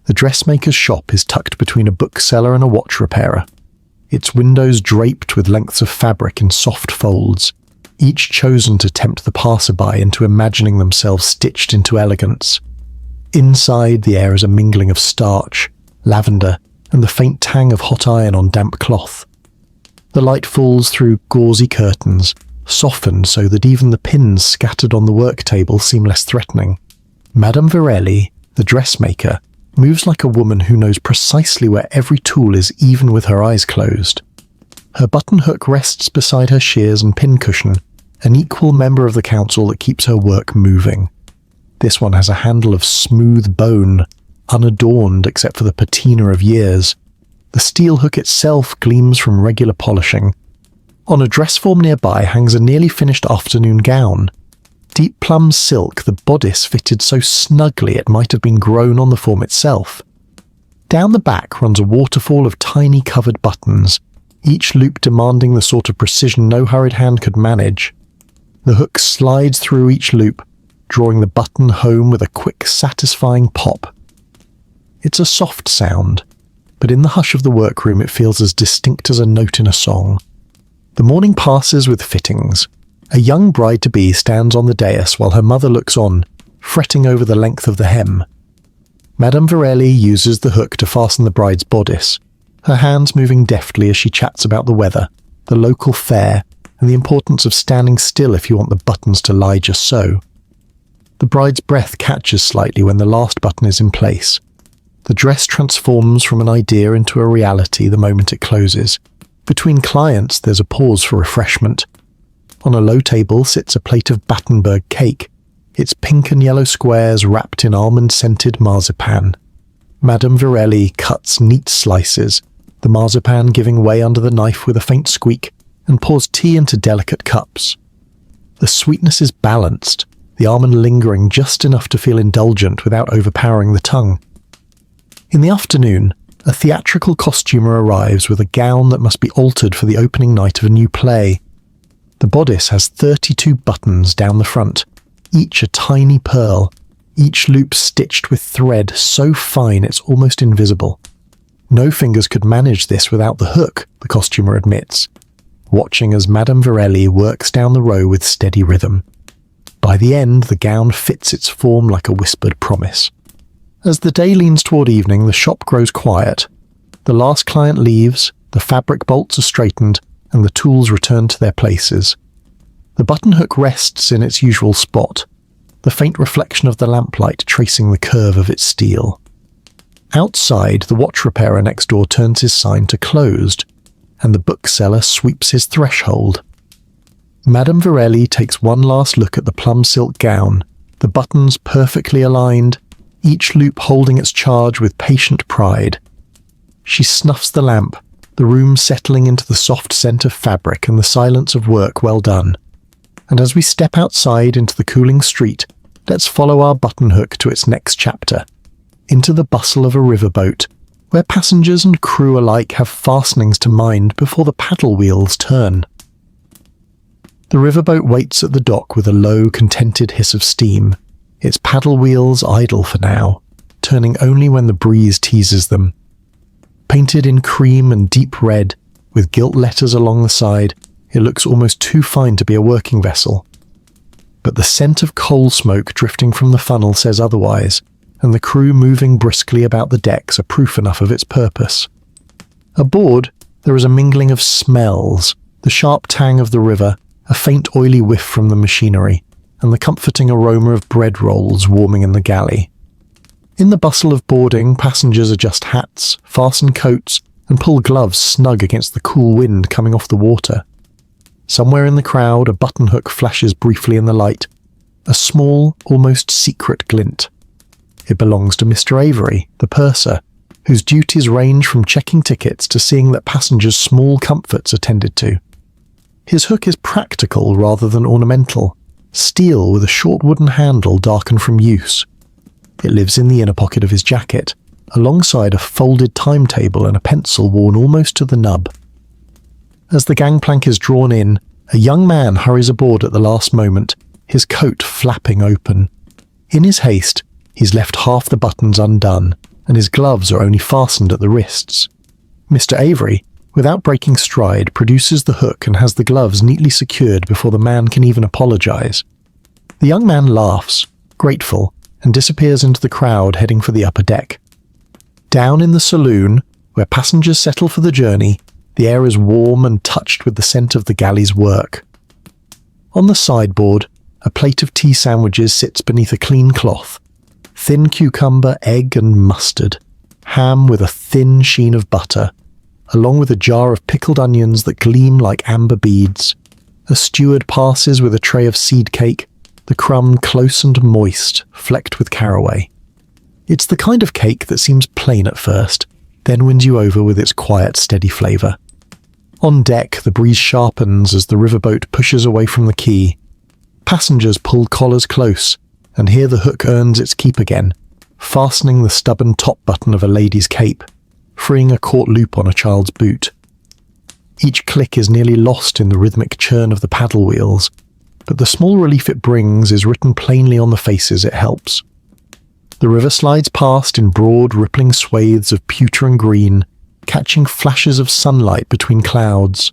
The dressmaker's shop is tucked between a bookseller and a watch repairer, its windows draped with lengths of fabric in soft folds, each chosen to tempt the passerby into imagining themselves stitched into elegance. Inside, the air is a mingling of starch, lavender, and the faint tang of hot iron on damp cloth. The light falls through gauzy curtains, softened so that even the pins scattered on the work table seem less threatening. Madame Virelli, the dressmaker, moves like a woman who knows precisely where every tool is even with her eyes closed. Her button hook rests beside her shears and pincushion, an equal member of the council that keeps her work moving. This one has a handle of smooth bone, unadorned except for the patina of years. The steel hook itself gleams from regular polishing. On a dress form nearby hangs a nearly finished afternoon gown. Deep plum silk, the bodice fitted so snugly it might have been grown on the form itself. Down the back runs a waterfall of tiny covered buttons, each loop demanding the sort of precision no hurried hand could manage. The hook slides through each loop, drawing the button home with a quick, satisfying pop. It's a soft sound, but in the hush of the workroom it feels as distinct as a note in a song. The morning passes with fittings. A young bride-to-be stands on the dais while her mother looks on, fretting over the length of the hem. Madame Varelli uses the hook to fasten the bride's bodice, her hands moving deftly as she chats about the weather, the local fair, and the importance of standing still if you want the buttons to lie just so. The bride's breath catches slightly when the last button is in place. The dress transforms from an idea into a reality the moment it closes. Between clients, there's a pause for refreshment. On a low table sits a plate of Battenberg cake, its pink and yellow squares wrapped in almond-scented marzipan. Madame Varelli cuts neat slices, the marzipan giving way under the knife with a faint squeak, and pours tea into delicate cups. The sweetness is balanced, the almond lingering just enough to feel indulgent without overpowering the tongue. In the afternoon, a theatrical costumer arrives with a gown that must be altered for the opening night of a new play. The bodice has 32 buttons down the front, each a tiny pearl, each loop stitched with thread so fine it's almost invisible. No fingers could manage this without the hook, the costumer admits, watching as Madame Varelli works down the row with steady rhythm. By the end, the gown fits its form like a whispered promise. As the day leans toward evening, the shop grows quiet. The last client leaves, the fabric bolts are straightened, and the tools return to their places. The button hook rests in its usual spot, the faint reflection of the lamplight tracing the curve of its steel. Outside, the watch repairer next door turns his sign to closed, and the bookseller sweeps his threshold. Madame Varelli takes one last look at the plum silk gown, the buttons perfectly aligned, each loop holding its charge with patient pride. She snuffs the lamp, the room settling into the soft scent of fabric and the silence of work well done. And as we step outside into the cooling street, let's follow our button hook to its next chapter, into the bustle of a riverboat, where passengers and crew alike have fastenings to mind before the paddle wheels turn. The riverboat waits at the dock with a low, contented hiss of steam, its paddle wheels idle for now, turning only when the breeze teases them. Painted in cream and deep red, with gilt letters along the side, it looks almost too fine to be a working vessel. But the scent of coal smoke drifting from the funnel says otherwise, and the crew moving briskly about the decks are proof enough of its purpose. Aboard, there is a mingling of smells, the sharp tang of the river, a faint oily whiff from the machinery, and the comforting aroma of bread rolls warming in the galley. In the bustle of boarding, passengers adjust hats, fasten coats, and pull gloves snug against the cool wind coming off the water. Somewhere in the crowd, a button hook flashes briefly in the light, a small, almost secret glint. It belongs to Mr. Avery, the purser, whose duties range from checking tickets to seeing that passengers' small comforts are tended to. His hook is practical rather than ornamental, steel with a short wooden handle darkened from use. It lives in the inner pocket of his jacket, alongside a folded timetable and a pencil worn almost to the nub. As the gangplank is drawn in, a young man hurries aboard at the last moment, his coat flapping open. In his haste, he's left half the buttons undone, and his gloves are only fastened at the wrists. Mr. Avery, without breaking stride, produces the hook and has the gloves neatly secured before the man can even apologize. The young man laughs, grateful, and disappears into the crowd heading for the upper deck. Down in the saloon, where passengers settle for the journey, the air is warm and touched with the scent of the galley's work. On the sideboard, a plate of tea sandwiches sits beneath a clean cloth. thin cucumber, egg and mustard, ham with a thin sheen of butter, along with a jar of pickled onions that gleam like amber beads. A steward passes with a tray of seed cake, the crumb close and moist, flecked with caraway. It's the kind of cake that seems plain at first, then wins you over with its quiet, steady flavour. On deck, the breeze sharpens as the riverboat pushes away from the quay. Passengers pull collars close, and here the hook earns its keep again, fastening the stubborn top button of a lady's cape, freeing a caught loop on a child's boot. Each click is nearly lost in the rhythmic churn of the paddle wheels, but the small relief it brings is written plainly on the faces it helps. The river slides past in broad, rippling swathes of pewter and green, catching flashes of sunlight between clouds.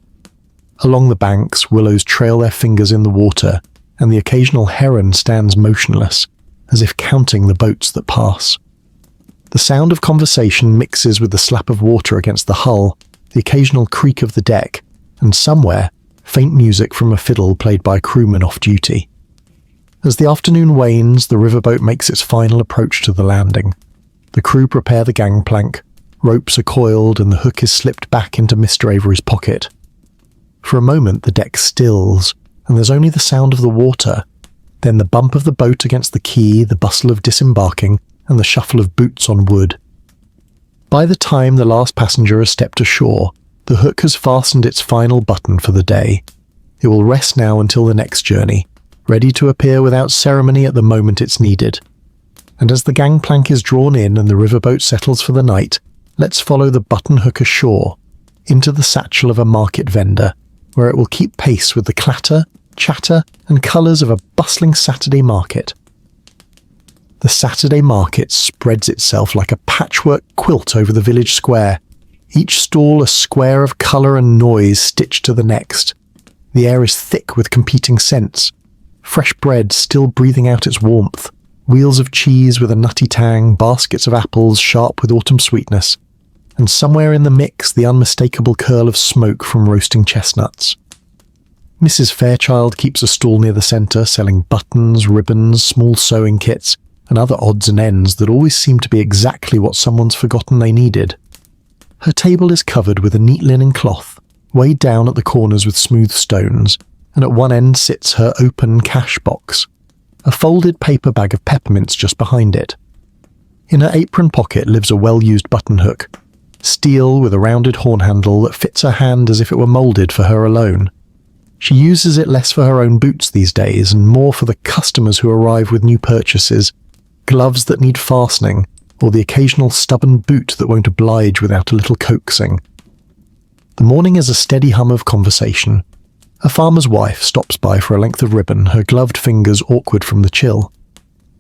Along the banks, willows trail their fingers in the water, and the occasional heron stands motionless, as if counting the boats that pass. The sound of conversation mixes with the slap of water against the hull, the occasional creak of the deck, and somewhere, faint music from a fiddle played by a crewman off duty. As the afternoon wanes, the riverboat makes its final approach to the landing. The crew prepare the gangplank, ropes are coiled and the hook is slipped back into Mr. Avery's pocket. For a moment the deck stills, and there's only the sound of the water, then the bump of the boat against the quay, the bustle of disembarking, and the shuffle of boots on wood. By the time the last passenger has stepped ashore, the hook has fastened its final button for the day. It will rest now until the next journey, ready to appear without ceremony at the moment it's needed. And as the gangplank is drawn in and the riverboat settles for the night, let's follow the button hook ashore, into the satchel of a market vendor, where it will keep pace with the clatter, chatter, and colours of a bustling Saturday market. The Saturday market spreads itself like a patchwork quilt over the village square, each stall a square of colour and noise stitched to the next. The air is thick with competing scents, fresh bread still breathing out its warmth, wheels of cheese with a nutty tang, baskets of apples sharp with autumn sweetness, and somewhere in the mix the unmistakable curl of smoke from roasting chestnuts. Mrs. Fairchild keeps a stall near the centre, selling buttons, ribbons, small sewing kits, and other odds and ends that always seem to be exactly what someone's forgotten they needed. Her table is covered with a neat linen cloth, weighed down at the corners with smooth stones, and at one end sits her open cash box, a folded paper bag of peppermints just behind it. In her apron pocket lives a well-used button hook, steel with a rounded horn handle that fits her hand as if it were moulded for her alone. She uses it less for her own boots these days and more for the customers who arrive with new purchases, gloves that need fastening, or the occasional stubborn boot that won't oblige without a little coaxing. The morning is a steady hum of conversation. A farmer's wife stops by for a length of ribbon, her gloved fingers awkward from the chill.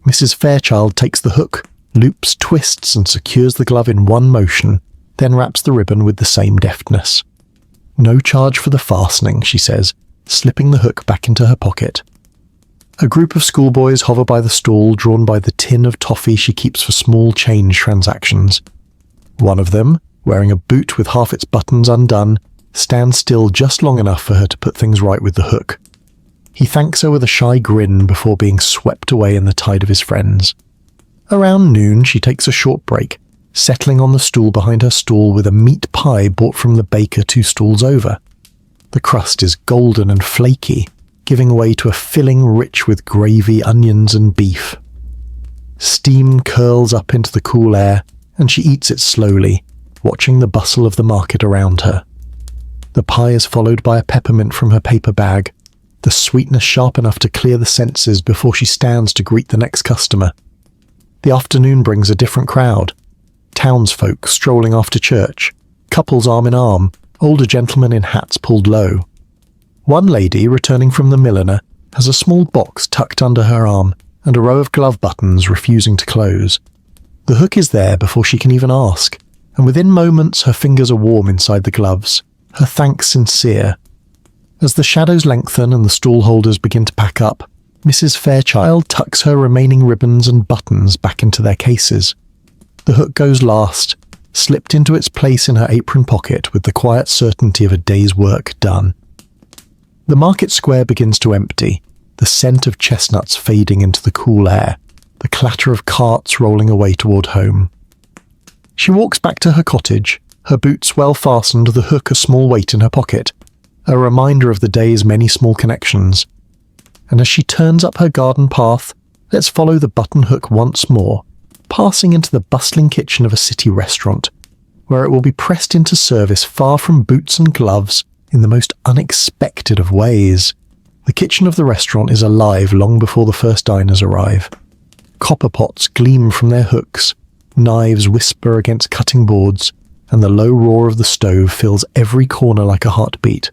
Mrs. Fairchild takes the hook, loops, twists, and secures the glove in one motion, then wraps the ribbon with the same deftness. "No charge for the fastening," she says, slipping the hook back into her pocket. A group of schoolboys hover by the stall, drawn by the tin of toffee she keeps for small change transactions. One of them, wearing a boot with half its buttons undone, stands still just long enough for her to put things right with the hook. He thanks her with a shy grin before being swept away in the tide of his friends. Around noon she takes a short break, settling on the stool behind her stall with a meat pie bought from the baker 2 stalls over. The crust is golden and flaky, giving way to a filling rich with gravy, onions and beef. Steam curls up into the cool air, and she eats it slowly, watching the bustle of the market around her. The pie is followed by a peppermint from her paper bag, the sweetness sharp enough to clear the senses before she stands to greet the next customer. The afternoon brings a different crowd. Townsfolk strolling after church, couples arm in arm, older gentlemen in hats pulled low. One lady, returning from the milliner, has a small box tucked under her arm and a row of glove buttons refusing to close. The hook is there before she can even ask, and within moments her fingers are warm inside the gloves, her thanks sincere. As the shadows lengthen and the stall holders begin to pack up, Mrs. Fairchild tucks her remaining ribbons and buttons back into their cases. The hook goes last, slipped into its place in her apron pocket with the quiet certainty of a day's work done. The market square begins to empty, the scent of chestnuts fading into the cool air. the clatter of carts rolling away toward home. She walks back to her cottage, her boots well fastened, the hook a small weight in her pocket, a reminder of the day's many small connections. And as she turns up her garden path, let's follow the buttonhook once more, passing into the bustling kitchen of a city restaurant, where it will be pressed into service far from boots and gloves in the most unexpected of ways. The kitchen of the restaurant is alive long before the first diners arrive. Copper pots gleam from their hooks, knives whisper against cutting boards, and the low roar of the stove fills every corner like a heartbeat.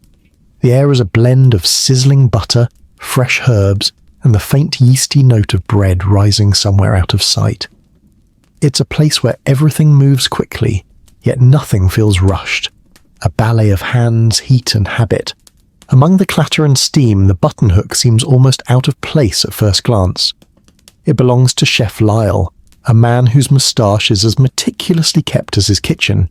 The air is a blend of sizzling butter, fresh herbs, and the faint yeasty note of bread rising somewhere out of sight. It's a place where everything moves quickly, yet nothing feels rushed. A ballet of hands, heat, and habit. Among the clatter and steam, the buttonhook seems almost out of place at first glance. It belongs to Chef Lyle, a man whose moustache is as meticulously kept as his kitchen.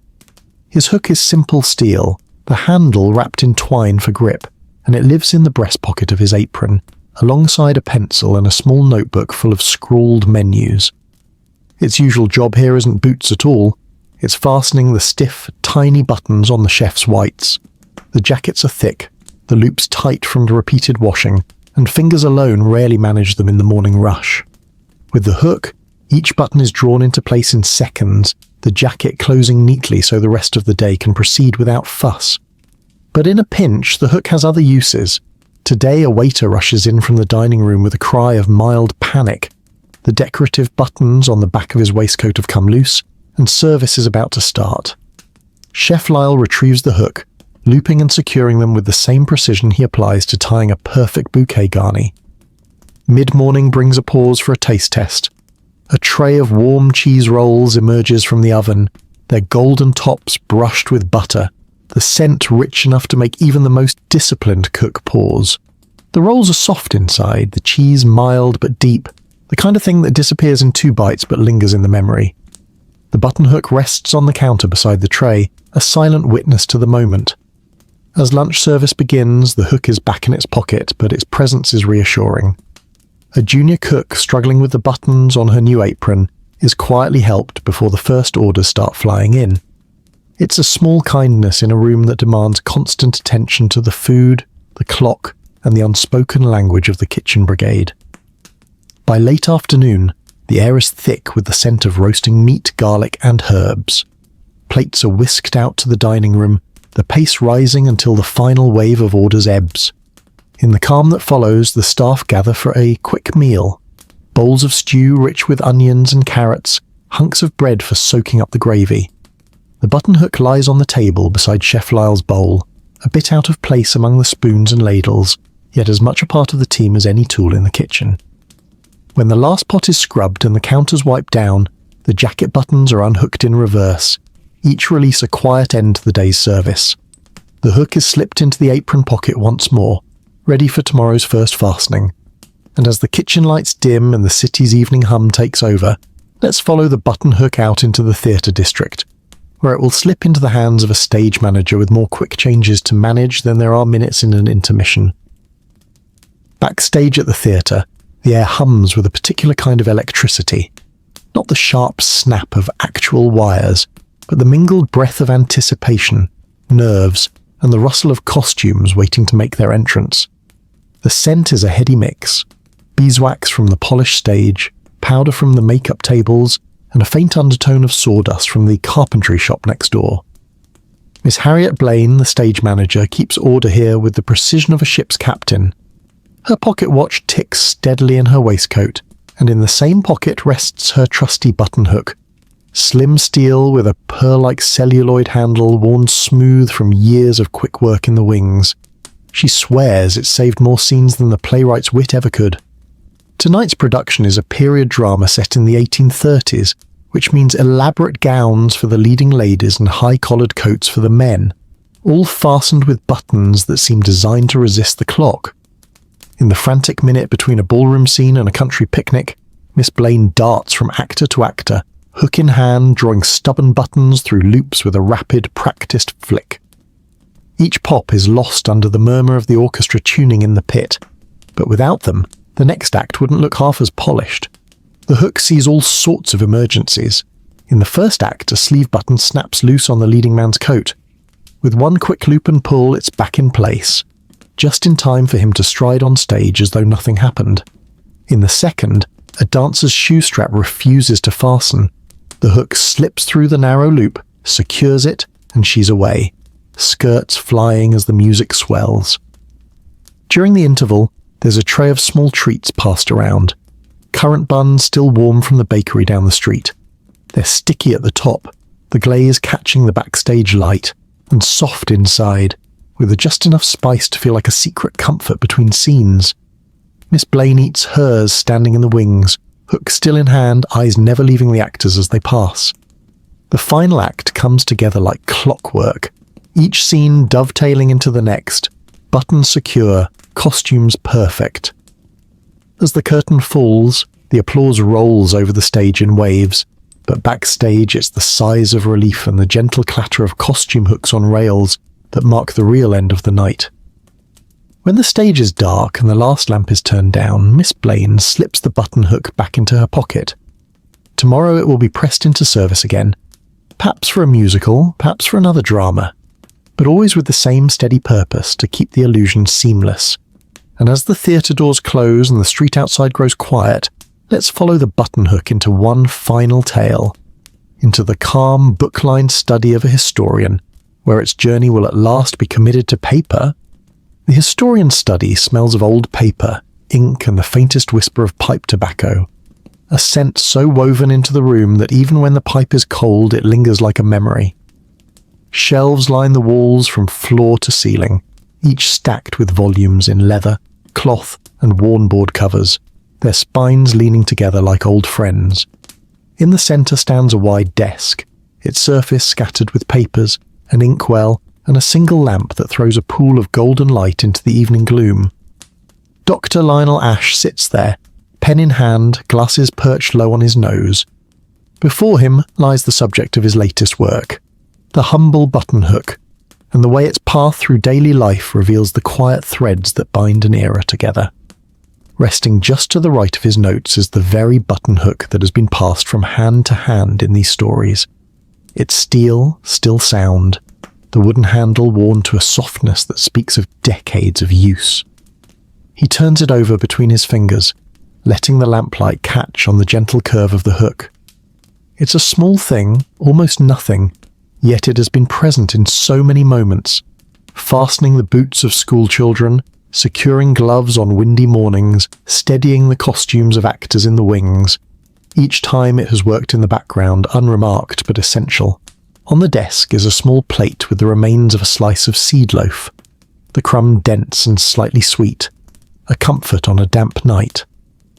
His hook is simple steel, the handle wrapped in twine for grip, and it lives in the breast pocket of his apron, alongside a pencil and a small notebook full of scrawled menus. Its usual job here isn't boots at all. It's fastening the stiff, tiny buttons on the chef's whites. The jackets are thick, the loops tight from the repeated washing, and fingers alone rarely manage them in the morning rush. With the hook, each button is drawn into place in seconds, the jacket closing neatly so the rest of the day can proceed without fuss. But in a pinch, the hook has other uses. Today, a waiter rushes in from the dining room with a cry of mild panic. The decorative buttons on the back of his waistcoat have come loose, and service is about to start. Chef Lyle retrieves the hook, looping and securing them with the same precision he applies to tying a perfect bouquet garni. Mid-morning brings a pause for a taste test. A tray of warm cheese rolls emerges from the oven, their golden tops brushed with butter, the scent rich enough to make even the most disciplined cook pause. The rolls are soft inside, the cheese mild but deep, the kind of thing that disappears in 2 bites but lingers in the memory. The buttonhook rests on the counter beside the tray, a silent witness to the moment. As lunch service begins, the hook is back in its pocket, but its presence is reassuring. A junior cook struggling with the buttons on her new apron is quietly helped before the first orders start flying in. It's a small kindness in a room that demands constant attention to the food, the clock, and the unspoken language of the kitchen brigade. By late afternoon, the air is thick with the scent of roasting meat, garlic, and herbs. Plates are whisked out to the dining room, the pace rising until the final wave of orders ebbs. In the calm that follows, the staff gather for a quick meal. Bowls of stew rich with onions and carrots, hunks of bread for soaking up the gravy. The buttonhook lies on the table beside Chef Lyle's bowl, a bit out of place among the spoons and ladles, yet as much a part of the team as any tool in the kitchen. When the last pot is scrubbed and the counters wiped down, the jacket buttons are unhooked in reverse. Each release a quiet end to the day's service. The hook is slipped into the apron pocket once more, ready for tomorrow's first fastening. And as the kitchen lights dim and the city's evening hum takes over, let's follow the buttonhook out into the theatre district, where it will slip into the hands of a stage manager with more quick changes to manage than there are minutes in an intermission. Backstage at the theatre, the air hums with a particular kind of electricity, not the sharp snap of actual wires, but the mingled breath of anticipation, nerves, and the rustle of costumes waiting to make their entrance. The scent is a heady mix: beeswax from the polished stage, powder from the makeup tables, and a faint undertone of sawdust from the carpentry shop next door. Miss Harriet Blaine, the stage manager, keeps order here with the precision of a ship's captain. Her pocket watch ticks steadily in her waistcoat, and in the same pocket rests her trusty buttonhook, slim steel with a pearl-like celluloid handle worn smooth from years of quick work in the wings. She swears it saved more scenes than the playwright's wit ever could. Tonight's production is a period drama set in the 1830s, which means elaborate gowns for the leading ladies and high-collared coats for the men, all fastened with buttons that seem designed to resist the clock. In the frantic minute between a ballroom scene and a country picnic, Miss Blaine darts from actor to actor, hook in hand, drawing stubborn buttons through loops with a rapid, practiced flick. Each pop is lost under the murmur of the orchestra tuning in the pit, but without them, the next act wouldn't look half as polished. The hook sees all sorts of emergencies. In the first act, a sleeve button snaps loose on the leading man's coat. With one quick loop and pull, it's back in place, just in time for him to stride on stage as though nothing happened. In the second, a dancer's shoe strap refuses to fasten. The hook slips through the narrow loop, secures it, and she's away, skirts flying as the music swells. During the interval, there's a tray of small treats passed around. Currant buns still warm from the bakery down the street. They're sticky at the top, the glaze catching the backstage light, and soft inside, with just enough spice to feel like a secret comfort between scenes. Miss Blaine eats hers standing in the wings, hook still in hand, eyes never leaving the actors as they pass. The final act comes together like clockwork, each scene dovetailing into the next, buttons secure, costumes perfect. As the curtain falls, the applause rolls over the stage in waves, but backstage it's the sighs of relief and the gentle clatter of costume hooks on rails that mark the real end of the night. When the stage is dark and the last lamp is turned down, Miss Blaine slips the button hook back into her pocket. Tomorrow it will be pressed into service again, perhaps for a musical, perhaps for another drama, but always with the same steady purpose to keep the illusion seamless. And as the theatre doors close and the street outside grows quiet, let's follow the button hook into one final tale, into the calm, book-lined study of a historian, where its journey will at last be committed to paper. The historian's study smells of old paper, ink, and the faintest whisper of pipe tobacco, a scent so woven into the room that even when the pipe is cold it lingers like a memory. Shelves line the walls from floor to ceiling, each stacked with volumes in leather, cloth, and worn board covers, their spines leaning together like old friends. In the centre stands a wide desk, its surface scattered with papers, an inkwell, and a single lamp that throws a pool of golden light into the evening gloom. Dr. Lionel Ashe sits there, pen in hand, glasses perched low on his nose. Before him lies the subject of his latest work, the humble button hook, and the way its path through daily life reveals the quiet threads that bind an era together. Resting just to the right of his notes is the very button hook that has been passed from hand to hand in these stories. Its steel, still sound, the wooden handle worn to a softness that speaks of decades of use. He turns it over between his fingers, letting the lamplight catch on the gentle curve of the hook. It's a small thing, almost nothing, yet it has been present in so many moments, fastening the boots of schoolchildren, securing gloves on windy mornings, steadying the costumes of actors in the wings. Each time it has worked in the background, unremarked but essential. On the desk is a small plate with the remains of a slice of seed loaf, the crumb dense and slightly sweet, a comfort on a damp night.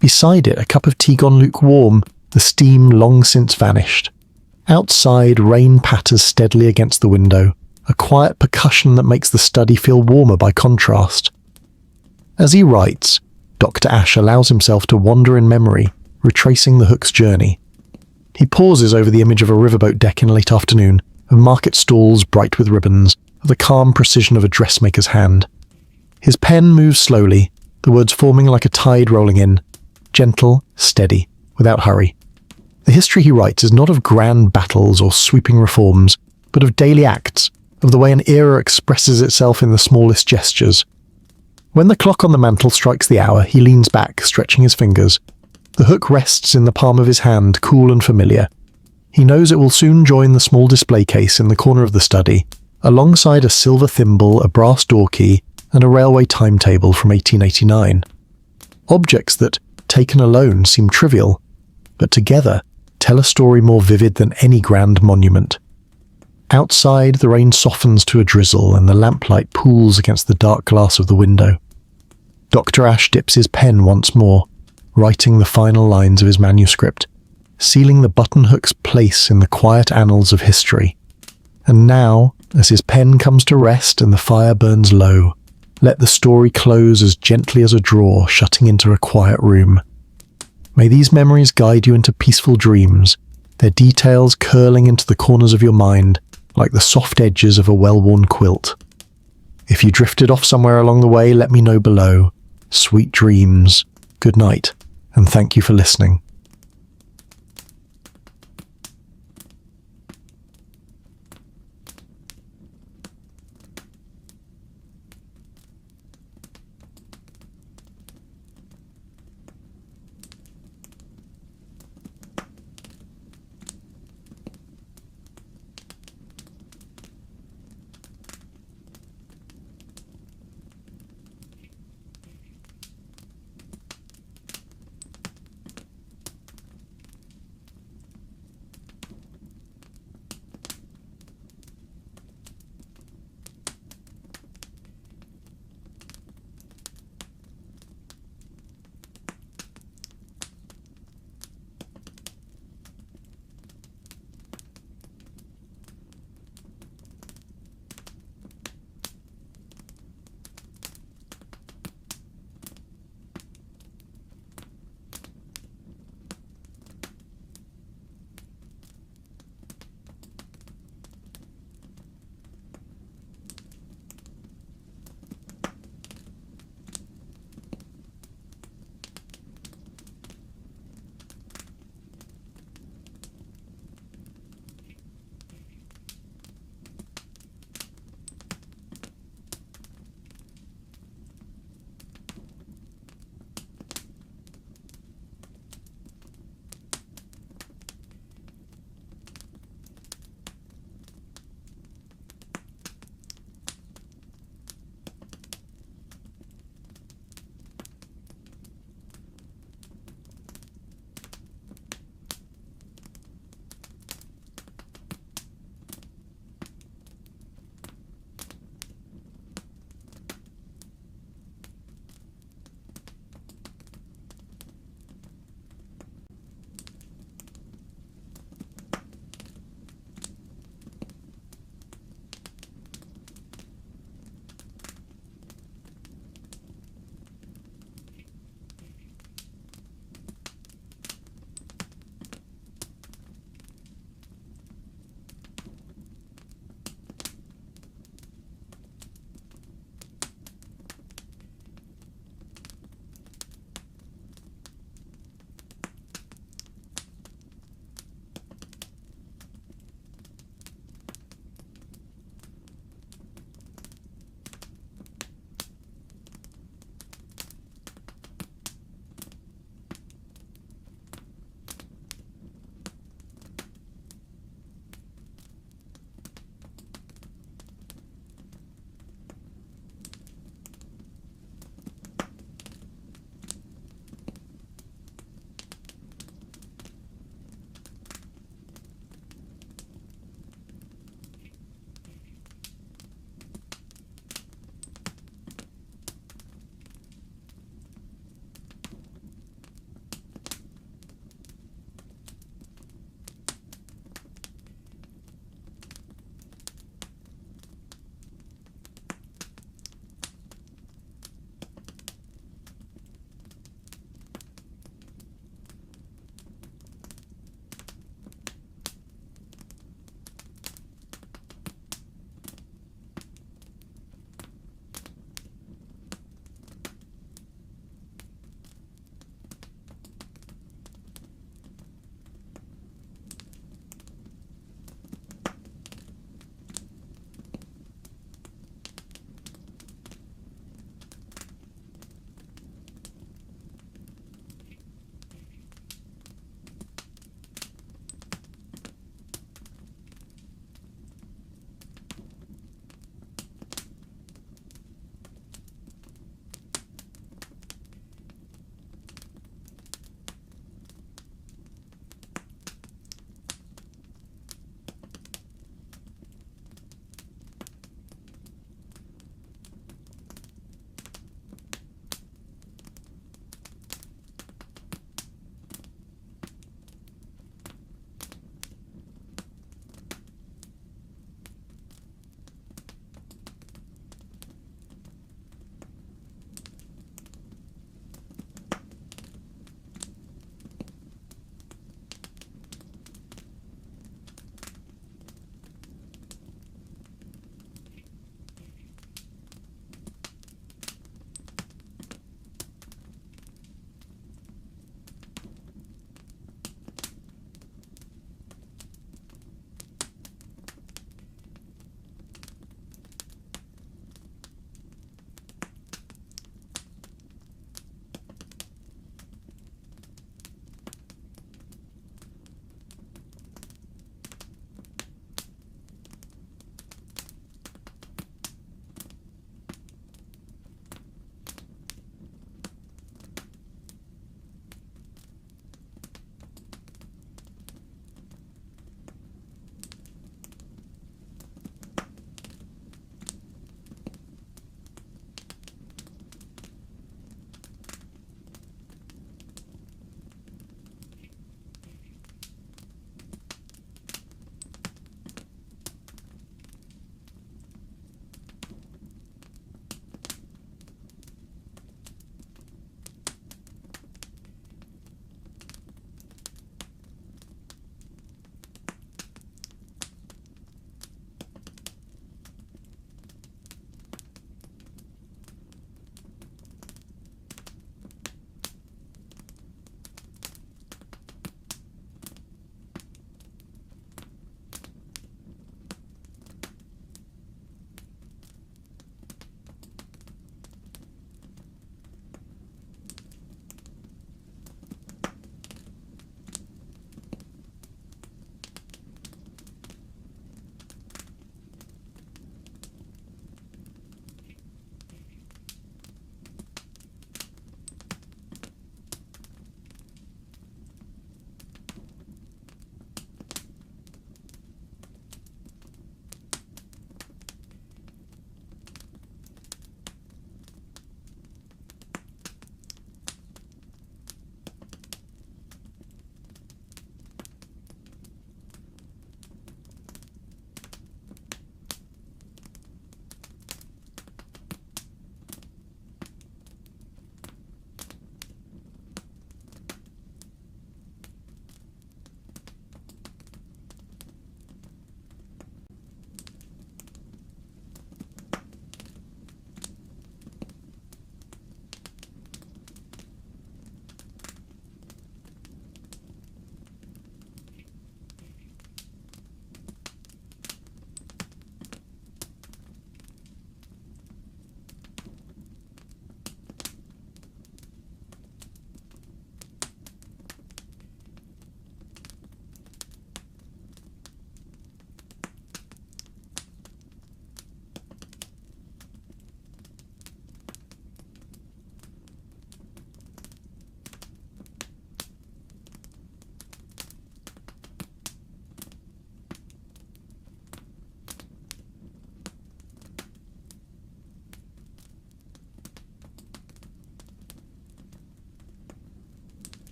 Beside it, a cup of tea gone lukewarm, the steam long since vanished. Outside, rain patters steadily against the window, a quiet percussion that makes the study feel warmer by contrast. As he writes, Dr. Ashe allows himself to wander in memory, retracing the hook's journey. He pauses over the image of a riverboat deck in late afternoon, of market stalls bright with ribbons, of the calm precision of a dressmaker's hand. His pen moves slowly, the words forming like a tide rolling in, gentle, steady, without hurry. The history he writes is not of grand battles or sweeping reforms, but of daily acts, of the way an era expresses itself in the smallest gestures. When the clock on the mantel strikes the hour, he leans back, stretching his fingers. The hook rests in the palm of his hand, cool and familiar. He knows it will soon join the small display case in the corner of the study, alongside a silver thimble, a brass door key, and a railway timetable from 1889. Objects that, taken alone, seem trivial, but together tell a story more vivid than any grand monument. Outside, the rain softens to a drizzle and the lamplight pools against the dark glass of the window. Dr. Ashe dips his pen once more, writing the final lines of his manuscript, sealing the button hook's place in the quiet annals of history. And now, as his pen comes to rest and the fire burns low, let the story close as gently as a drawer shutting into a quiet room. May these memories guide you into peaceful dreams, their details curling into the corners of your mind like the soft edges of a well-worn quilt. If you drifted off somewhere along the way, let me know below. Sweet dreams, good night, and thank you for listening.